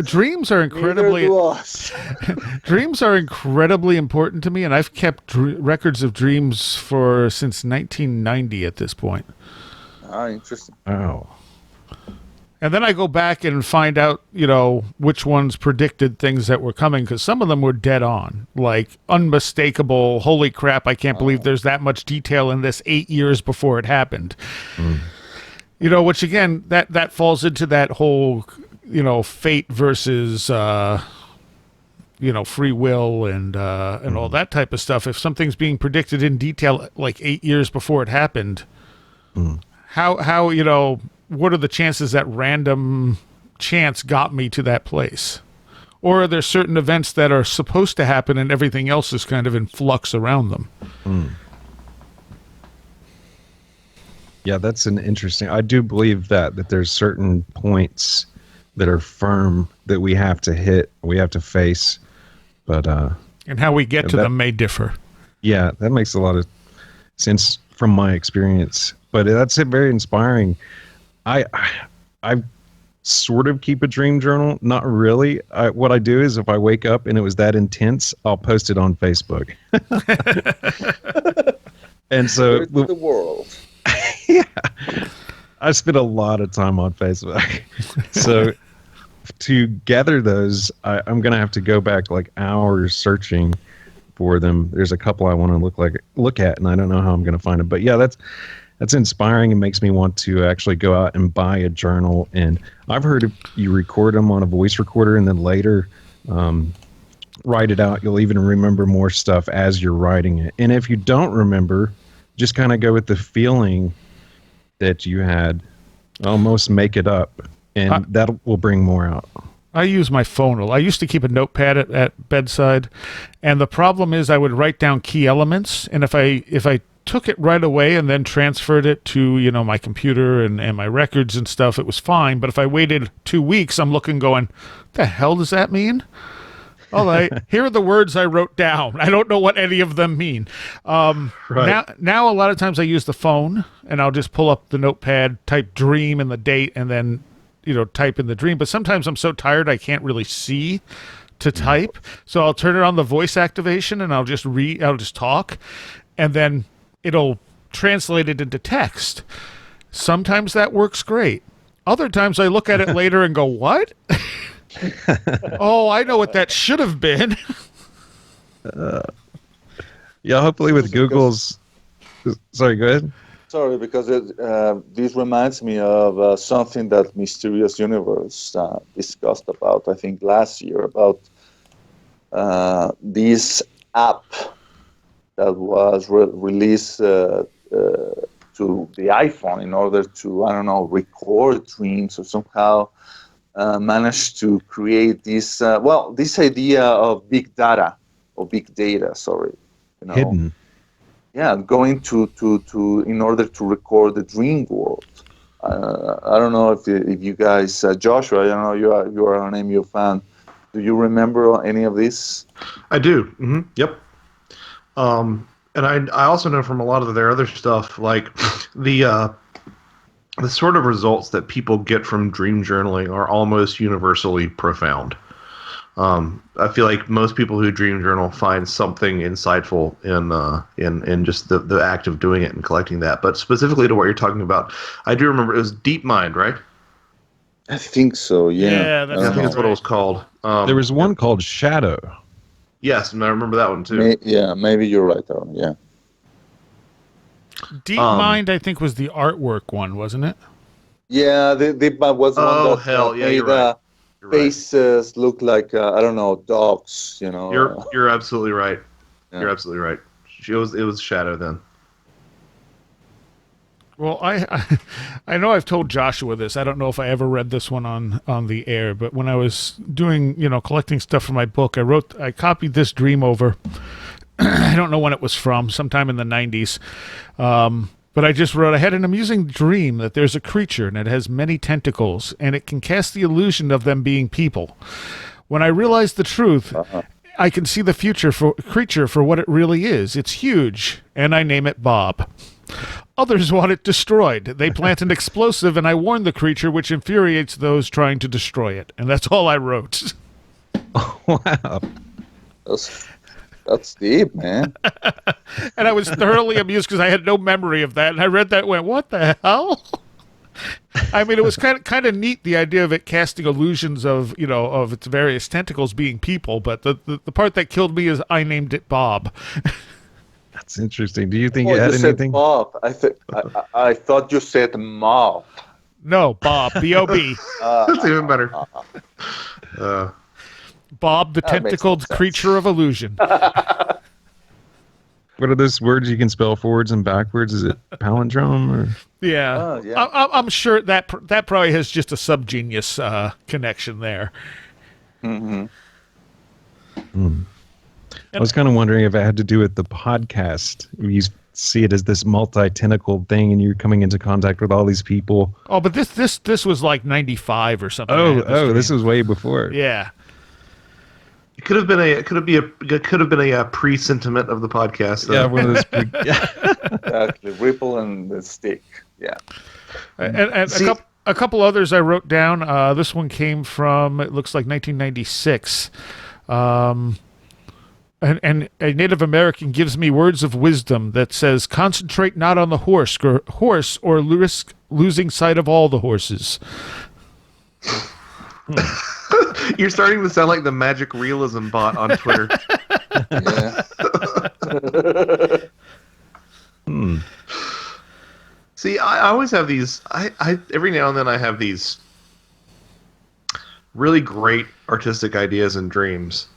Dreams are incredibly dreams are incredibly important to me, and I've kept records of dreams since 1990 at this point. Interesting. Wow. And then I go back and find out, which ones predicted things that were coming, because some of them were dead on, like unmistakable. Holy crap! I can't believe there's that much detail in this 8 years before it happened. Which again, that falls into that whole, fate versus, free will and all that type of stuff. If something's being predicted in detail like 8 years before it happened, how what are the chances that random chance got me to that place? Or are there certain events that are supposed to happen and everything else is kind of in flux around them? Yeah, that's an interesting. I do believe that there's certain points that are firm that we have to hit, we have to face, but and how we get to them may differ. Yeah, that makes a lot of sense from my experience. But that's very inspiring. I sort of keep a dream journal, not really. What I do is if I wake up and it was that intense, I'll post it on Facebook. And so the world. Yeah, I spend a lot of time on Facebook. So to gather those, I'm going to have to go back like hours searching for them. There's a couple I want to look at, and I don't know how I'm going to find them. But yeah, that's inspiring and makes me want to actually go out and buy a journal. And I've heard you record them on a voice recorder and then later write it out. You'll even remember more stuff as you're writing it. And if you don't remember, just kind of go with the feeling that you had, almost make it up, and that will bring more out. I use my phone. I used to keep a notepad at bedside, and the problem is I would write down key elements, and if I took it right away and then transferred it to my computer and my records and stuff, it was fine. But if I waited 2 weeks, I'm looking going, the hell does that mean? All right, here are the words I wrote down. I don't know what any of them mean. Right. Now a lot of times I use the phone, and I'll just pull up the notepad, type dream and the date, and then type in the dream. But sometimes I'm so tired I can't really see to type, so I'll turn it on the voice activation and I'll just talk, and then it'll translate it into text. Sometimes that works great. Other times I look at it later and go, what? Oh, I know what that should have been. Yeah, hopefully with Google's... Sorry, go ahead. Sorry, because this reminds me of something that Mysterious Universe discussed about, I think, last year, about this app that was released to the iPhone in order to, record dreams or somehow managed to create this, this idea of big data, or big data, Hidden. Yeah, going to in order to record the dream world. I don't know if you guys, Joshua, I don't know, you are an MU fan. Do you remember any of this? I do. Mm-hmm. Yep. And I also know from a lot of their other stuff, like the sort of results that people get from dream journaling are almost universally profound. I feel like most people who dream journal find something insightful in just the act of doing it and collecting that. But specifically to what you're talking about, I do remember it was Deep Mind, right? I think so. Yeah. Yeah, that's I think that's what it was right. called. There was one called Shadow. Yes, and I remember that one too. Maybe you're right, Aaron. Yeah. Deep Mind, I think, was the artwork one, wasn't it? Yeah, the was one Oh that hell yeah, made you're right. You're right. faces look like I don't know, dogs. You're absolutely right. Yeah. You're absolutely right. It was Shadow then. Well, I know I've told Joshua this. I don't know if I ever read this one on the air, but when I was doing, collecting stuff for my book, I copied this dream over. I don't know when it was from, sometime in the 90s. But I just wrote, I had an amusing dream that there's a creature and it has many tentacles and it can cast the illusion of them being people. When I realized the truth, I can see the creature for what it really is. It's huge, and I name it Bob. Others want it destroyed. They plant an explosive, and I warn the creature, which infuriates those trying to destroy it. And that's all I wrote. Wow. That's deep, man. And I was thoroughly amused because I had no memory of that. And I read that and went, what the hell? I mean, it was kind of neat, the idea of it casting illusions of, of its various tentacles being people. But the part that killed me is I named it Bob. That's interesting. Do you think Oh, it had you anything? said Bob. I thought you said Mop. No, Bob. B-O-B. That's even better. Bob, the That makes tentacled sense. creature of illusion. What are those words you can spell forwards and backwards? Is it palindrome or? Yeah. Oh, yeah. I'm sure that probably has just a subgenius connection there. Mm-hmm. I was kind of wondering if it had to do with the podcast. You see it as this multi-tentacled thing, and you're coming into contact with all these people. Oh, but this was like 95 or something. This was way before. Yeah. It could have been a pre-sentiment of the podcast. Though. Yeah, one of those. Exactly. Ripple and the stick. Yeah. And a couple others I wrote down. This one came from, it looks like 1996. And a Native American gives me words of wisdom that says, concentrate not on the horse or risk losing sight of all the horses. You're starting to sound like the magic realism bot on Twitter. Yeah. See, I always have these. I every now and then I have these really great artistic ideas and dreams,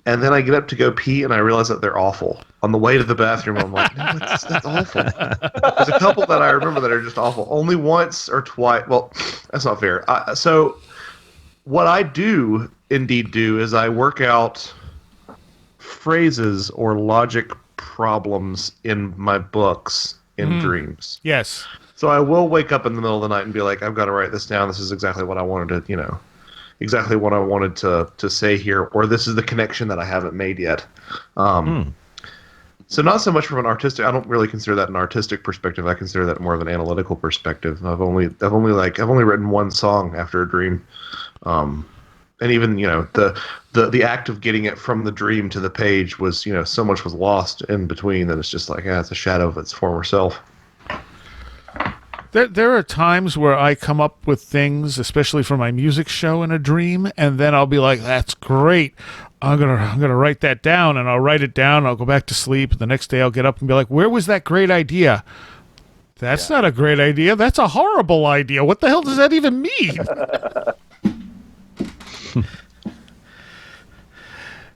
and then I get up to go pee and I realize that they're awful. On the way to the bathroom, I'm like, no, that's awful. There's a couple that I remember that are just awful. Only once or twice. Well, that's not fair. So what I do indeed do is I work out phrases or logic problems in my books in dreams. Yes. So I will wake up in the middle of the night and be like, I've got to write this down. This is exactly what I wanted to, exactly what I wanted to say here, or this is the connection that I haven't made yet. So not so much from an artistic. I don't really consider that an artistic perspective. I consider that more of an analytical perspective. I've only written one song after a dream, and even the act of getting it from the dream to the page was so much was lost in between that it's just like it's a shadow of its former self. There are times where I come up with things, especially for my music show, in a dream, and then I'll be like, "That's great! I'm gonna write that down," and I'll write it down. I'll go back to sleep. The next day, I'll get up and be like, "Where was that great idea?" That's not a great idea. That's a horrible idea. What the hell does that even mean?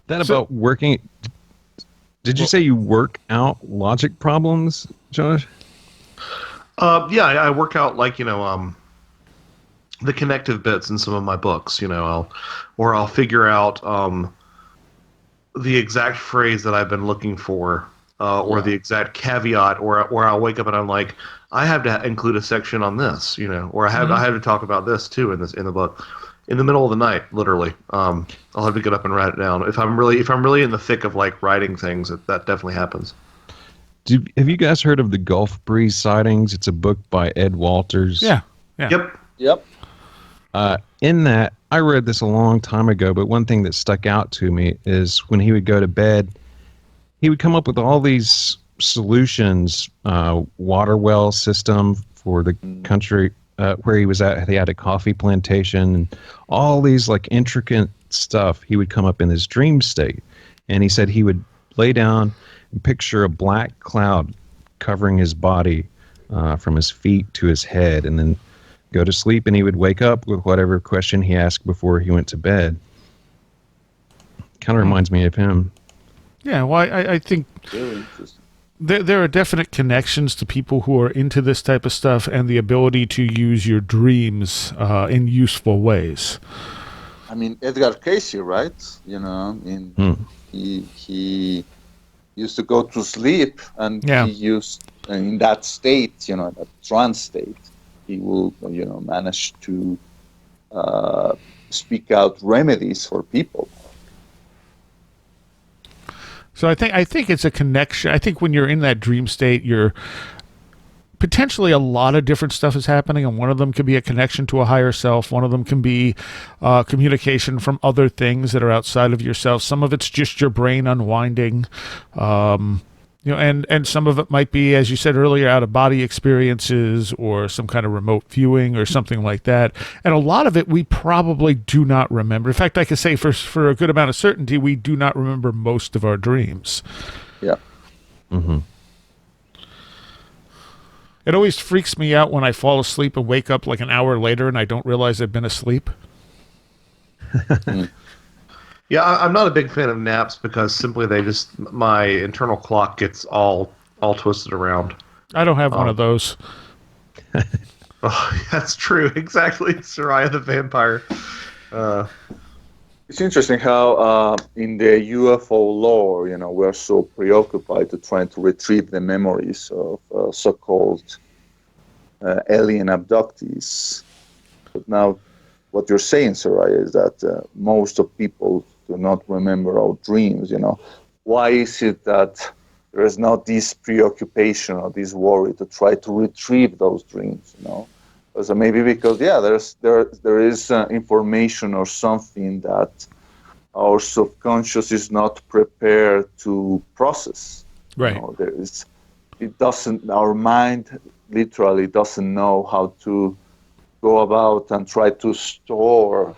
About working. Did you say you work out logic problems, Josh? Yeah, I work out the connective bits in some of my books. I'll figure out the exact phrase that I've been looking for, or the exact caveat, or I'll wake up and I'm like, I have to include a section on this, or I have to talk about this too in the book. In the middle of the night, literally, I'll have to get up and write it down. If I'm really in the thick of writing things, that definitely happens. Have you guys heard of the Gulf Breeze sightings? It's a book by Ed Walters. Yeah. Yep. In that, I read this a long time ago, but one thing that stuck out to me is when he would go to bed, he would come up with all these solutions, water well system for the country where he was at. He had a coffee plantation and all these like intricate stuff. He would come up in his dream state. And he said he would lay down and picture a black cloud covering his body from his feet to his head, and then go to sleep, and he would wake up with whatever question he asked before he went to bed. Kind of reminds me of him. Yeah, well, I think there are definite connections to people who are into this type of stuff and the ability to use your dreams in useful ways. I mean, Edgar Cayce, right? He used to go to sleep, and he used, in that state, that trance state, he will, manage to speak out remedies for people. So I think it's a connection. I think when you're in that dream state, you're potentially a lot of different stuff is happening, and one of them could be a connection to a higher self. One of them can be communication from other things that are outside of yourself. Some of it's just your brain unwinding. And some of it might be, as you said earlier, out-of-body experiences or some kind of remote viewing or something like that. And a lot of it we probably do not remember. In fact, I could say for a good amount of certainty, we do not remember most of our dreams. Yeah. Mm-hmm. It always freaks me out when I fall asleep and wake up like an hour later and I don't realize I've been asleep. Yeah, I'm not a big fan of naps because simply my internal clock gets all twisted around. I don't have one of those. Oh, that's true. Exactly. Soraya the vampire. It's interesting how in the UFO lore, we're so preoccupied to trying to retrieve the memories of so-called alien abductees. But now what you're saying, Soraya, is that most of people do not remember our dreams. Why is it that there is not this preoccupation or this worry to try to retrieve those dreams? So maybe because there is information or something that our subconscious is not prepared to process. Right. Our mind literally doesn't know how to go about and try to store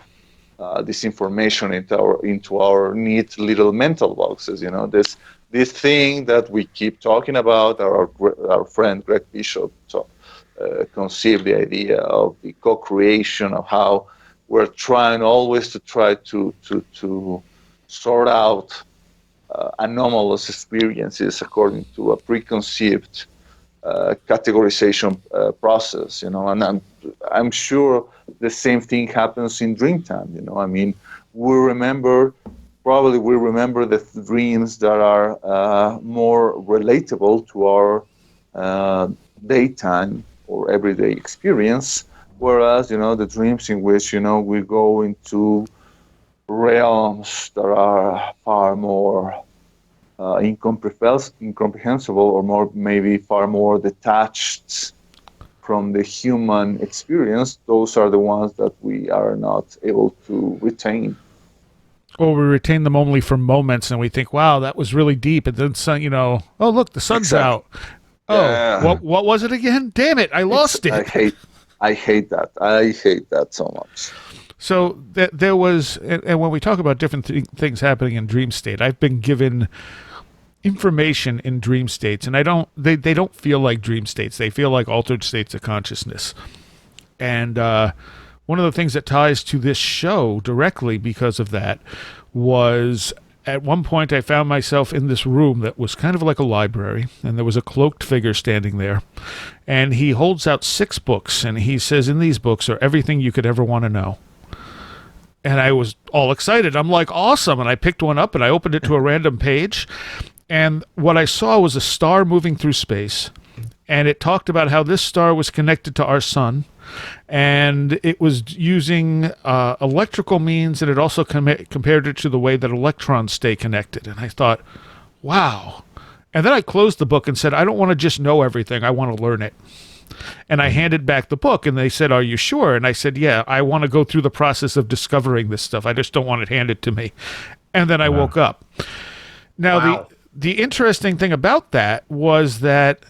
this information into our neat little mental boxes. This thing that we keep talking about. Our friend Greg Bishop conceived the idea of the co-creation, of how we're trying always to sort out anomalous experiences according to a preconceived categorization process. And I'm sure the same thing happens in Dreamtime. I mean, we remember the dreams that are more relatable to our daytime or everyday experience, whereas the dreams in which we go into realms that are far more incomprehensible, or maybe far more detached from the human experience, those are the ones that we are not able to retain. Or we retain them only for moments, and we think, "Wow, that was really deep." And then, oh look, the sun's out. Oh, what was it again? Damn it, I lost it. I hate that. I hate that so much. So there was, and when we talk about different things happening in dream state, I've been given information in dream states, and they don't feel like dream states. They feel like altered states of consciousness. And one of the things that ties to this show directly because of that was, at one point I found myself in this room that was kind of like a library, and there was a cloaked figure standing there, and he holds out 6 books, and he says, in these books are everything you could ever want to know. And I was all excited. I'm like, awesome. And I picked one up and I opened it to a random page. And what I saw was a star moving through space. And it talked about how this star was connected to our sun. And it was using electrical means. And it also compared it to the way that electrons stay connected. And I thought, wow. And then I closed the book and said, I don't want to just know everything. I want to learn it. And I handed back the book, and they said, "Are you sure?" And I said, "Yeah, I want to go through the process of discovering this stuff. I just don't want it handed to me." And then I woke up. Now, Wow. the interesting thing about that was that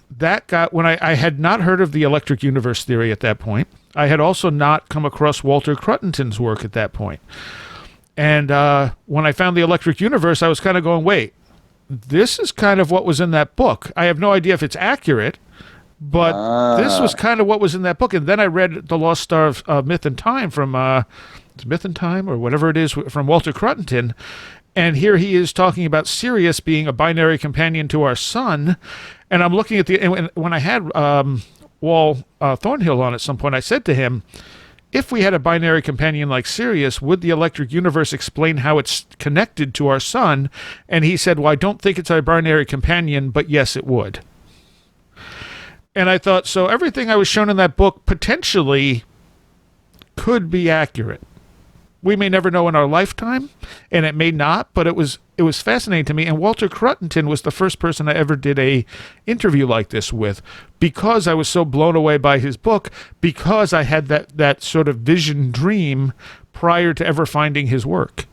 got, when I had not heard of the electric universe theory at that point. I had also not come across Walter Cruttenton's work at that point. And when I found the electric universe, I was kind of going, wait, this is kind of what was in that book. I have no idea if it's accurate, but this was kind of what was in that book. And then I read The Lost Star of Myth and Time from Myth and Time or whatever it is from Walter Cruttenton. And here he is talking about Sirius being a binary companion to our sun. And I'm looking at and when I had Wal Thornhill on at some point, I said to him, if we had a binary companion like Sirius, would the electric universe explain how it's connected to our sun? And he said, well, I don't think it's our binary companion, but yes, it would. And I thought, so everything I was shown in that book potentially could be accurate. We may never know in our lifetime, and it may not, but it was fascinating to me. And Walter Cruttenton was the first person I ever did a interview like this with, because I was so blown away by his book, because I had that sort of vision dream prior to ever finding his work.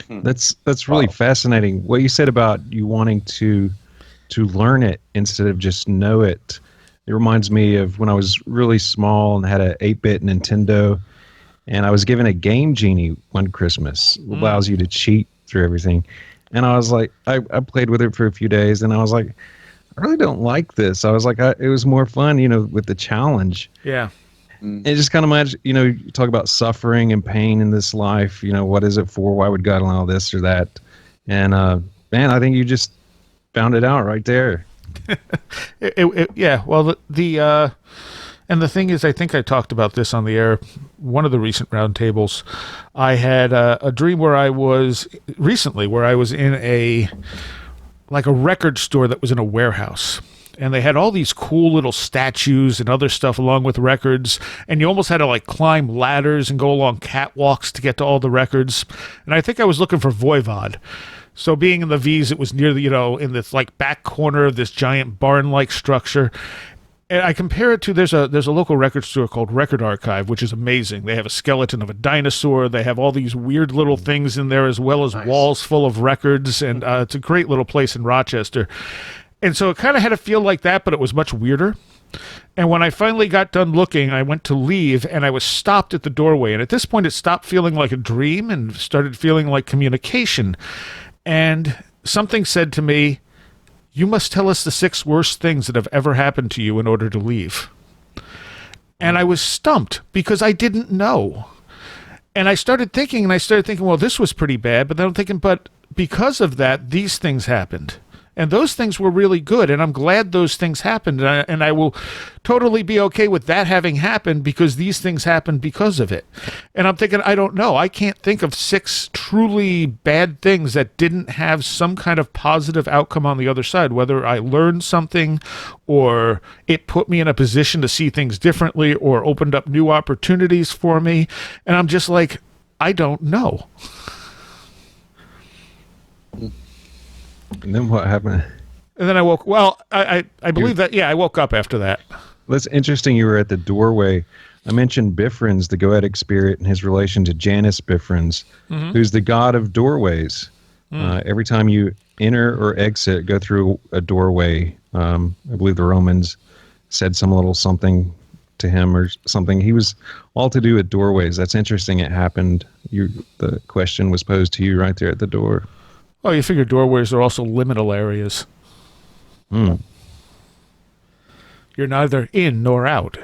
That's really fascinating. What you said about you wanting to learn it instead of just know it. It reminds me of when I was really small and had a 8-bit Nintendo, and I was given a Game Genie one Christmas. It allows you to cheat through everything. And I was like, I played with it for a few days, and I was like, I really don't like this. I was like, it was more fun, with the challenge. Yeah. And just kind of imagine, you talk about suffering and pain in this life. What is it for? Why would God allow this or that? And man, I think you just found it out right there. Yeah. Well, and the thing is, I think I talked about this on the air, one of the recent roundtables. I had a dream where I was in a record store that was in a warehouse. And they had all these cool little statues and other stuff along with records. And you almost had to climb ladders and go along catwalks to get to all the records. And I think I was looking for Voivod. So being in the V's, it was near the, in this back corner of this giant barn-like structure. And I compare it to, there's a local record store called Record Archive, which is amazing. They have a skeleton of a dinosaur. They have all these weird little things in there, as well as walls full of records. And it's a great little place in Rochester. And so it kind of had a feel like that, but it was much weirder. And when I finally got done looking, I went to leave, and I was stopped at the doorway. And at this point, it stopped feeling like a dream and started feeling like communication. And something said to me, you must tell us the 6 worst things that have ever happened to you in order to leave. And I was stumped because I didn't know. And I started thinking, well, this was pretty bad. But then I'm thinking, but because of that, these things happened. And those things were really good, and I'm glad those things happened, and I will totally be okay with that having happened because these things happened because of it. And I'm thinking, I don't know. I can't think of 6 truly bad things that didn't have some kind of positive outcome on the other side, whether I learned something or it put me in a position to see things differently or opened up new opportunities for me. And I'm just like, I don't know. And then what happened? And then I woke. Well, I believe that. Yeah, I woke up after that. That's interesting. You were at the doorway. I mentioned Bifrons, the Goetic spirit, and his relation to Janus Bifrons, who's the god of doorways. Every time you enter or exit, go through a doorway. I believe the Romans said some little something to him or something. He was all to do with doorways. That's interesting. It happened. The question was posed to you right there at the door. Oh, you figure doorways are also liminal areas. You're neither in nor out.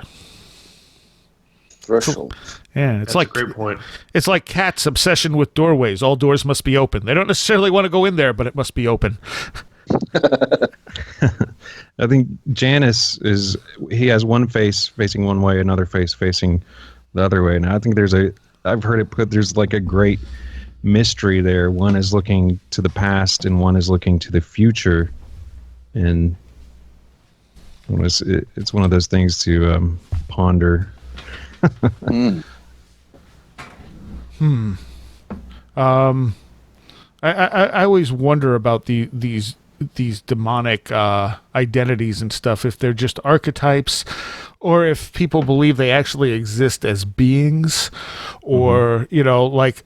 Threshold. Yeah, That's a great point. It's like cats' obsession with doorways. All doors must be open. They don't necessarily want to go in there, but it must be open. I think Janus he has one face facing one way, another face facing the other way. And I think I've heard it put, there's a great mystery there. One is looking to the past and one is looking to the future, and it's one of those things to ponder. I always wonder about these these demonic identities and stuff, if they're just archetypes, or if people believe they actually exist as beings, or like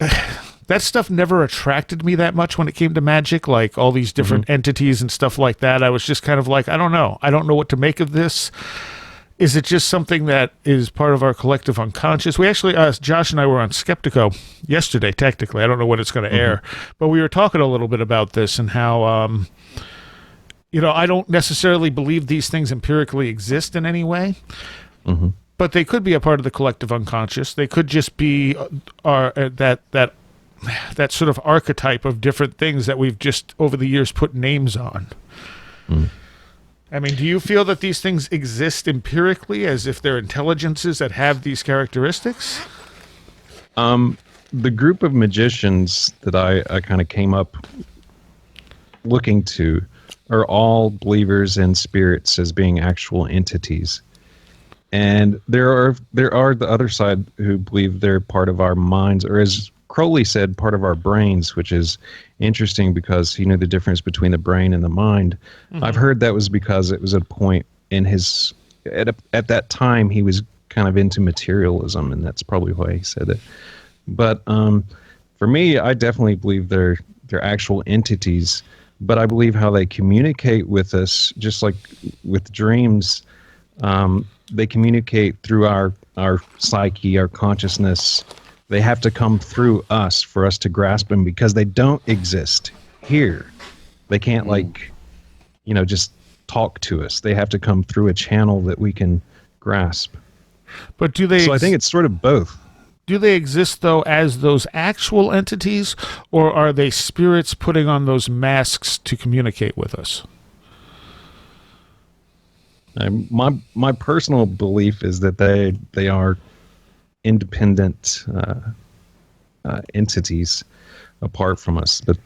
that stuff never attracted me that much when it came to magic, like all these different entities and stuff like that. I was just kind of like, I don't know what to make of this. Is it just something that is part of our collective unconscious? We actually, Josh and I were on Skeptico yesterday, technically. I don't know when it's going to air, but we were talking a little bit about this and how, I don't necessarily believe these things empirically exist in any way, but they could be a part of the collective unconscious. They could just be that sort of archetype of different things that we've just over the years put names on. I mean, do you feel that these things exist empirically as if they're intelligences that have these characteristics? The group of magicians that I kind of came up looking to are all believers in spirits as being actual entities. And there are the other side who believe they're part of our minds, or as Crowley said, part of our brains, which is interesting because he knew the difference between the brain and the mind. I've heard that was because it was a point in his at that time he was kind of into materialism, and that's probably why he said it. But for me, I definitely believe they're actual entities, but I believe how they communicate with us, just like with dreams, they communicate through our psyche, our consciousness. They have to come through us for us to grasp them because they don't exist here. They can't just talk to us. They have to come through a channel that we can grasp. But do they? So I think it's sort of both. Do they exist though as those actual entities, or are they spirits putting on those masks to communicate with us? My personal belief is that they are independent entities apart from us, but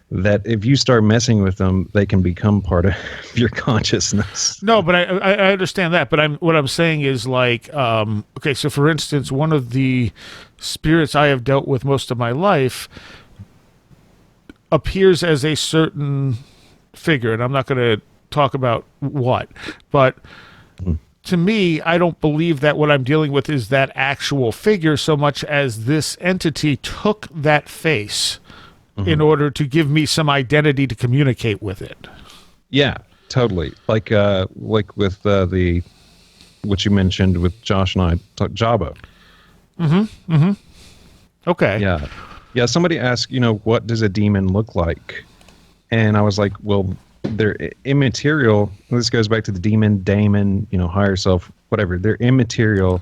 that if you start messing with them, they can become part of your consciousness. No, but I understand that. But what I'm saying is like, okay, so for instance, one of the spirits I have dealt with most of my life appears as a certain figure, and I'm not going to talk about what, but to me, I don't believe that what I'm dealing with is that actual figure so much as this entity took that face in order to give me some identity to communicate with it. Yeah, totally. Like with the what you mentioned with Josh and I, Jabba. Okay. Yeah. Somebody asked, what does a demon look like? And I was like, well, they're immaterial. This goes back to the daemon, higher self, whatever. They're immaterial.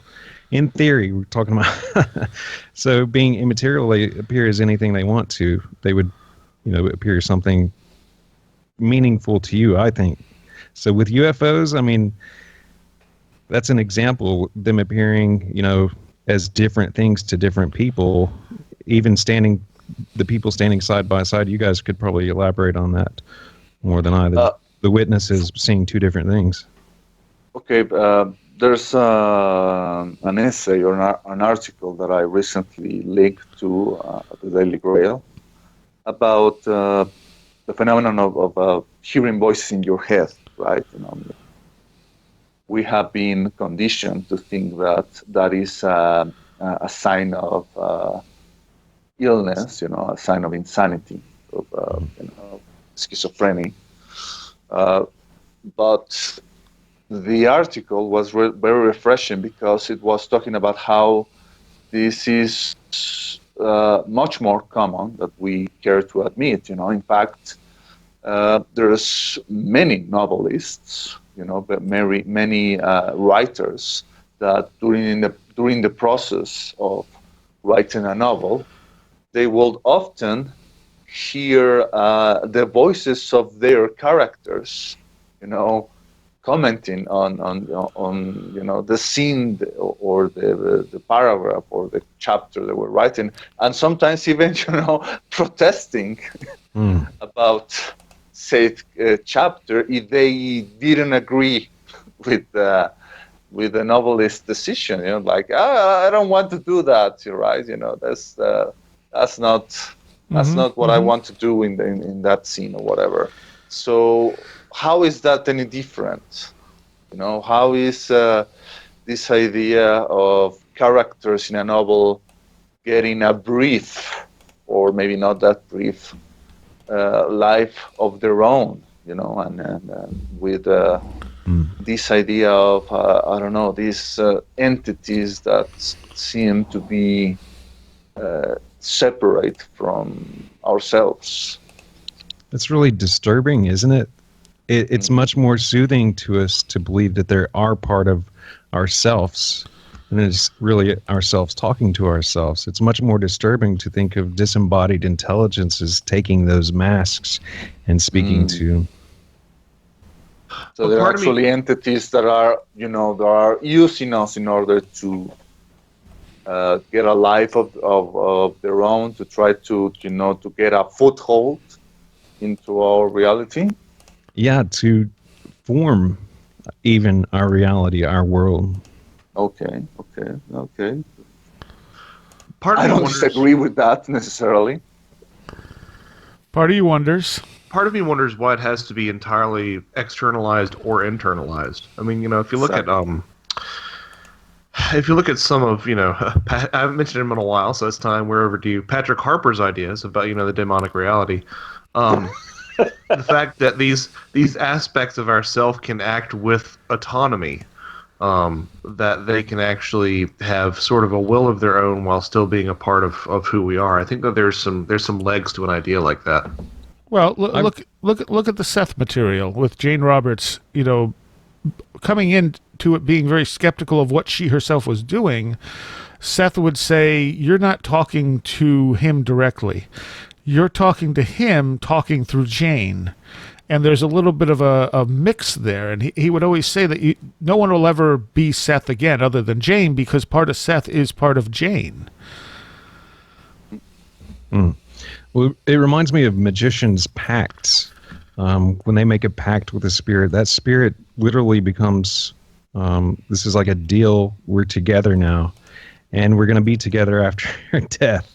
In theory, we're talking about. So being immaterial, they appear as anything they want to. They would, appear something meaningful to you, I think. So with UFOs, I mean, that's an example. Them appearing, as different things to different people. Even the people standing side by side. You guys could probably elaborate on that more than I. The witnesses seeing two different things. Okay, there's an essay or an article that I recently linked to the Daily Grail about the phenomenon of hearing voices in your head, right? We have been conditioned to think that is a sign of illness, a sign of insanity, of schizophrenia. But the article was very refreshing because it was talking about how this is much more common than we care to admit. In fact, there's many novelists, but many writers that during the process of writing a novel, they will often hear the voices of their characters, commenting on the scene or the paragraph or the chapter they were writing, and sometimes even protesting about said chapter if they didn't agree with the novelist's decision. I don't want to do that, right? That's not what I want to do in that scene or whatever. So how is that any different? How is this idea of characters in a novel getting a brief, or maybe not that brief, life of their own, and with this idea of, I don't know, these entities that seem to be separate from ourselves. It's really disturbing, isn't it? It's much more soothing to us to believe that they are part of ourselves, and it's really ourselves talking to ourselves. It's much more disturbing to think of disembodied intelligences taking those masks and speaking to. So there are actually entities that are, that are using us in order to get a life of their own, to try to, to get a foothold into our reality. Yeah, to form even our reality, our world. Okay. I don't disagree with that necessarily. Part of you wonders. Part of me wonders why it has to be entirely externalized or internalized. I mean, if you look at some of, I haven't mentioned him in a while, so it's time we're overdue. Patrick Harper's ideas about, the demonic reality. The fact that these aspects of ourself can act with autonomy, that they can actually have sort of a will of their own while still being a part of who we are. I think that there's some legs to an idea like that. Well, look at the Seth material with Jane Roberts, coming into it being very skeptical of what she herself was doing. Seth would say, you're not talking to him directly. You're talking to him talking through Jane. And there's a little bit of a mix there. And he would always say that no one will ever be Seth again other than Jane, because part of Seth is part of Jane. Well, it reminds me of magicians' pacts. When they make a pact with a spirit, that spirit literally becomes, this is like a deal, we're together now, and we're going to be together after death.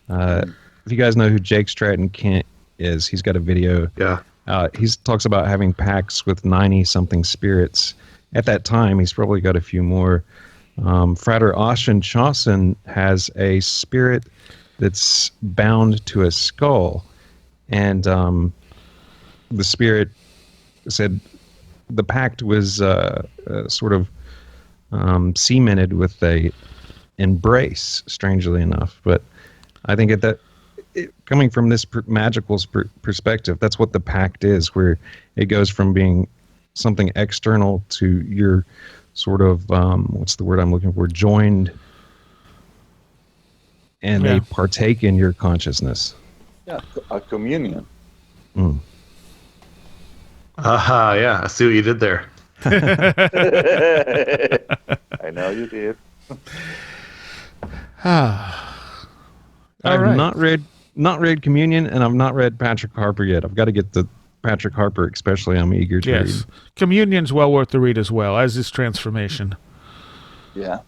If you guys know who Jake Stratton-Kent is, he's got a video. Yeah. He talks about having pacts with 90-something spirits. At that time, he's probably got a few more. Frater Austin Chauson has a spirit that's bound to a skull, and the spirit said the pact was sort of cemented with a embrace, strangely enough. But I think coming from this magical perspective, that's what the pact is, where it goes from being something external to your sort of what's the word I'm looking for, joined, and they partake in your consciousness. Yeah, a communion. Aha, yeah, I see what you did there. I know you did. I've not read Communion, and I've not read Patrick Harper yet. I've got to get the Patrick Harper, especially. I'm eager to read. Communion's well worth the read as well, as is Transformation. Yeah.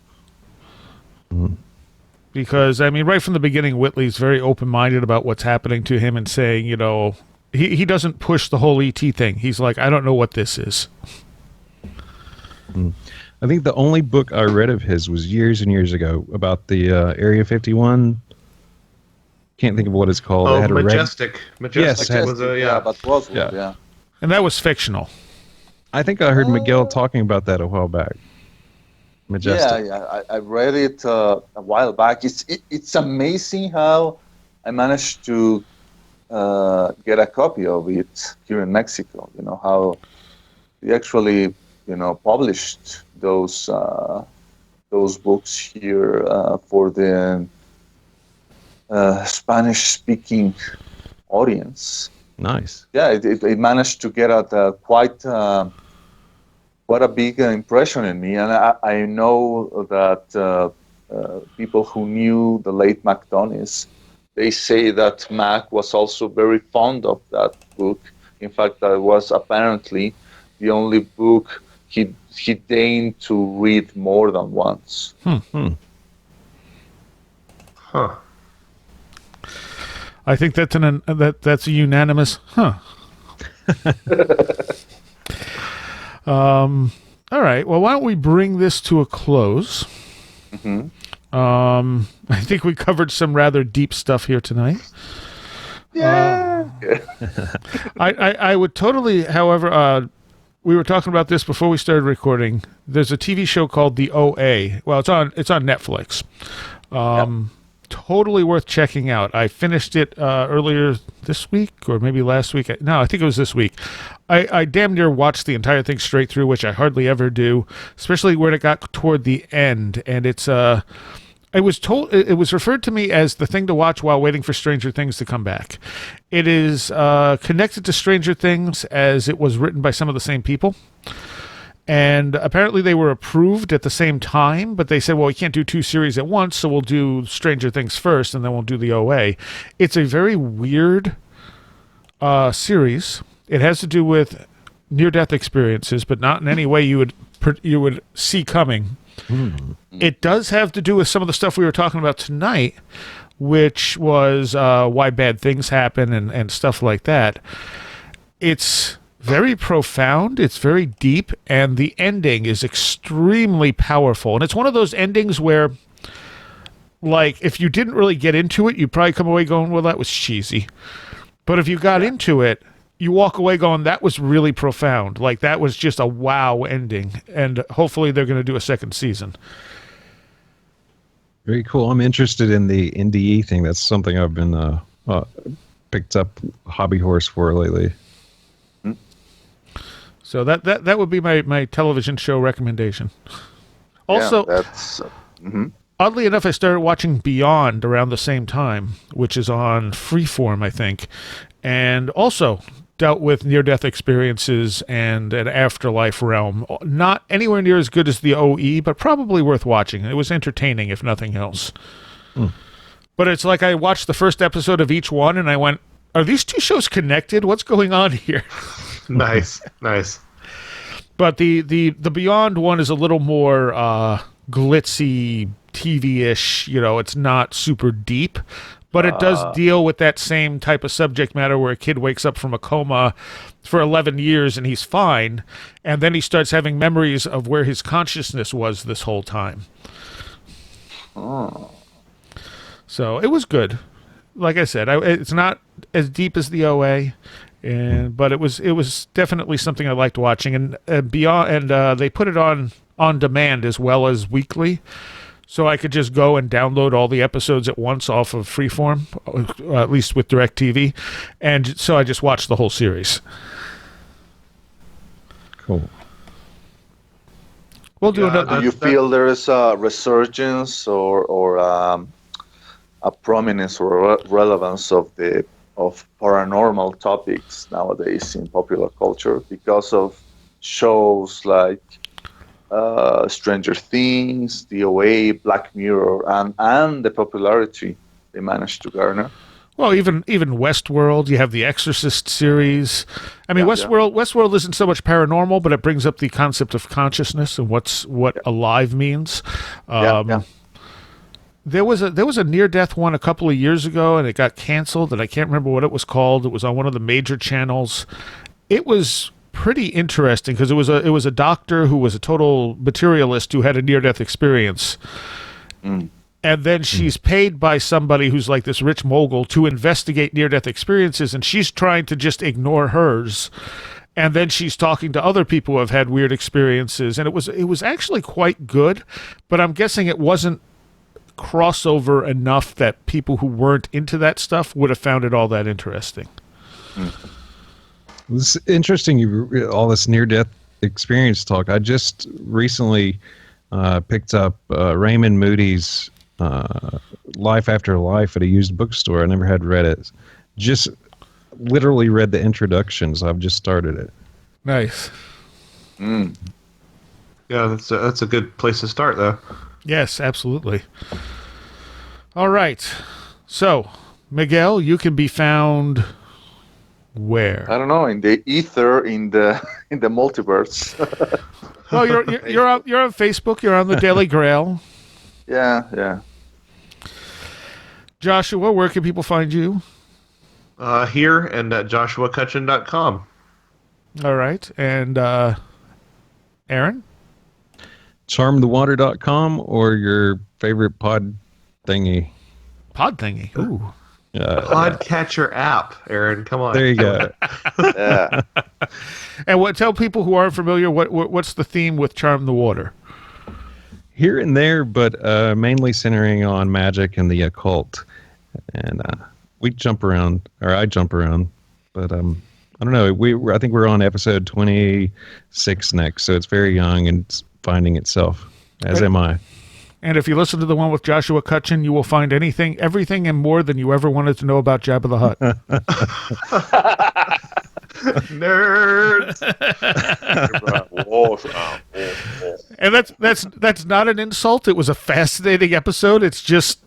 Because, I mean, right from the beginning, Whitley's very open-minded about what's happening to him and saying, he doesn't push the whole ET thing. He's like, I don't know what this is. I think the only book I read of his was years and years ago about the Area 51. Can't think of what it's called. Oh, it had Majestic. Majestic was but Roswell, yeah. And that was fictional. I think I heard Miguel talking about that a while back. Majestic. Yeah. I read it a while back. It's amazing how I managed to get a copy of it here in Mexico. How they actually published those books here for the Spanish-speaking audience. Nice. Yeah, it managed to get quite a big impression in me, and I know that people who knew the late Mac Donis, they say that Mac was also very fond of that book. In fact, that was apparently the only book he deigned to read more than once. Huh. I think that's that's a unanimous All right. Well, why don't we bring this to a close? I think we covered some rather deep stuff here tonight. Yeah. I would totally, however, we were talking about this before we started recording. There's a TV show called The OA. Well, it's on Netflix. Totally worth checking out. I finished it earlier this week, or maybe last week. No, I think it was this week. I damn near watched the entire thing straight through, which I hardly ever do, especially when it got toward the end. And it was referred to me as the thing to watch while waiting for Stranger Things to come back. It is connected to Stranger Things as it was written by some of the same people. And apparently they were approved at the same time, but they said, well, we can't do two series at once, so we'll do Stranger Things first, and then we'll do the OA. It's a very weird series. It has to do with near-death experiences, but not in any way you would see coming. It does have to do with some of the stuff we were talking about tonight, which was why bad things happen and stuff like that. It's very profound, it's very deep, and the ending is extremely powerful. And it's one of those endings where, like, if you didn't really get into it, you'd probably come away going, well, that was cheesy. But if you got into it, you walk away going, that was really profound. Like, that was just a wow ending. And hopefully they're going to do a second season. Very cool. I'm interested in the NDE thing. That's something I've been picked up hobby horse for lately. So that would be my television show recommendation. Also, that's oddly enough, I started watching Beyond around the same time, which is on Freeform, I think, and also dealt with near-death experiences and an afterlife realm. Not anywhere near as good as the OE, but probably worth watching. It was entertaining, if nothing else. But it's like I watched the first episode of each one, and I went, are these two shows connected? What's going on here? Nice. But the Beyond one is a little more glitzy, TV-ish. You know, it's not super deep, but it does deal with that same type of subject matter where a kid wakes up from a coma for 11 years and he's fine, and then he starts having memories of where his consciousness was this whole time. So it was good. Like I said, it's not as deep as the OA. But it was definitely something I liked watching, and Beyond, and they put it on demand as well as weekly, so I could just go and download all the episodes at once off of Freeform, at least with DirecTV, and so I just watched the whole series. Cool. We'll do another. Do you feel there is a resurgence or a prominence or relevance of paranormal topics nowadays in popular culture because of shows like Stranger Things, The OA, Black Mirror, and the popularity they managed to garner? Well, even Westworld, you have the Exorcist series. I mean, Westworld isn't so much paranormal, but it brings up the concept of consciousness and what alive means. There was a near-death one a couple of years ago, and it got canceled, and I can't remember what it was called. It was on one of the major channels. It was pretty interesting because it was a doctor who was a total materialist who had a near-death experience. And then she's paid by somebody who's like this rich mogul to investigate near-death experiences, and she's trying to just ignore hers. And then she's talking to other people who have had weird experiences, and it was actually quite good, but I'm guessing it wasn't crossover enough that people who weren't into that stuff would have found it all that interesting. It's interesting, all this near-death experience talk. I just recently picked up Raymond Moody's Life After Life at a used bookstore. I never had read it. Just literally read the introductions. I've just started it. Nice. Yeah, that's a good place to start, though. Yes, absolutely. All right. So, Miguel, you can be found where? I don't know, in the ether, in the multiverse. Well, you're on Facebook. You're on the Daily Grail. Yeah. Joshua, where can people find you? Here and at joshuacutchin.com. All right. And Aaron? Charmthewater.com or your favorite pod thingy. Pod thingy. Ooh. Podcatcher app, Aaron. Come on. There you go. Yeah. And tell people who aren't familiar what's the theme with Charm the Water? Here and there, but mainly centering on magic and the occult. And we jump around, or I jump around, but I don't know. I think we're on episode 26 next, so it's very young and it's finding itself, as am I. And if you listen to the one with Joshua Cutchin, you will find everything, and more than you ever wanted to know about Jabba the Hutt. Nerds. And that's not an insult. It was a fascinating episode. It's just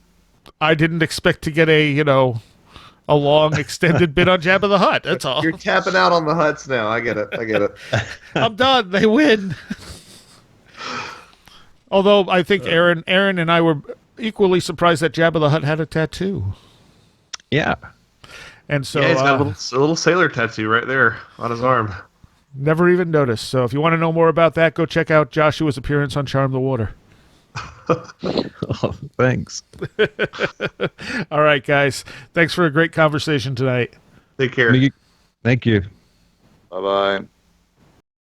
I didn't expect to get a long extended bit on Jabba the Hutt. That's all. You're tapping out on the Hutts now. I get it. I'm done. They win. Although I think Aaron and I were equally surprised that Jabba the Hutt had a tattoo. Yeah. And so he's got a little sailor tattoo right there on his arm. Never even noticed. So if you want to know more about that, go check out Joshua's appearance on Charm the Water. Oh, thanks. All right, guys. Thanks for a great conversation tonight. Take care. Thank you. Bye-bye.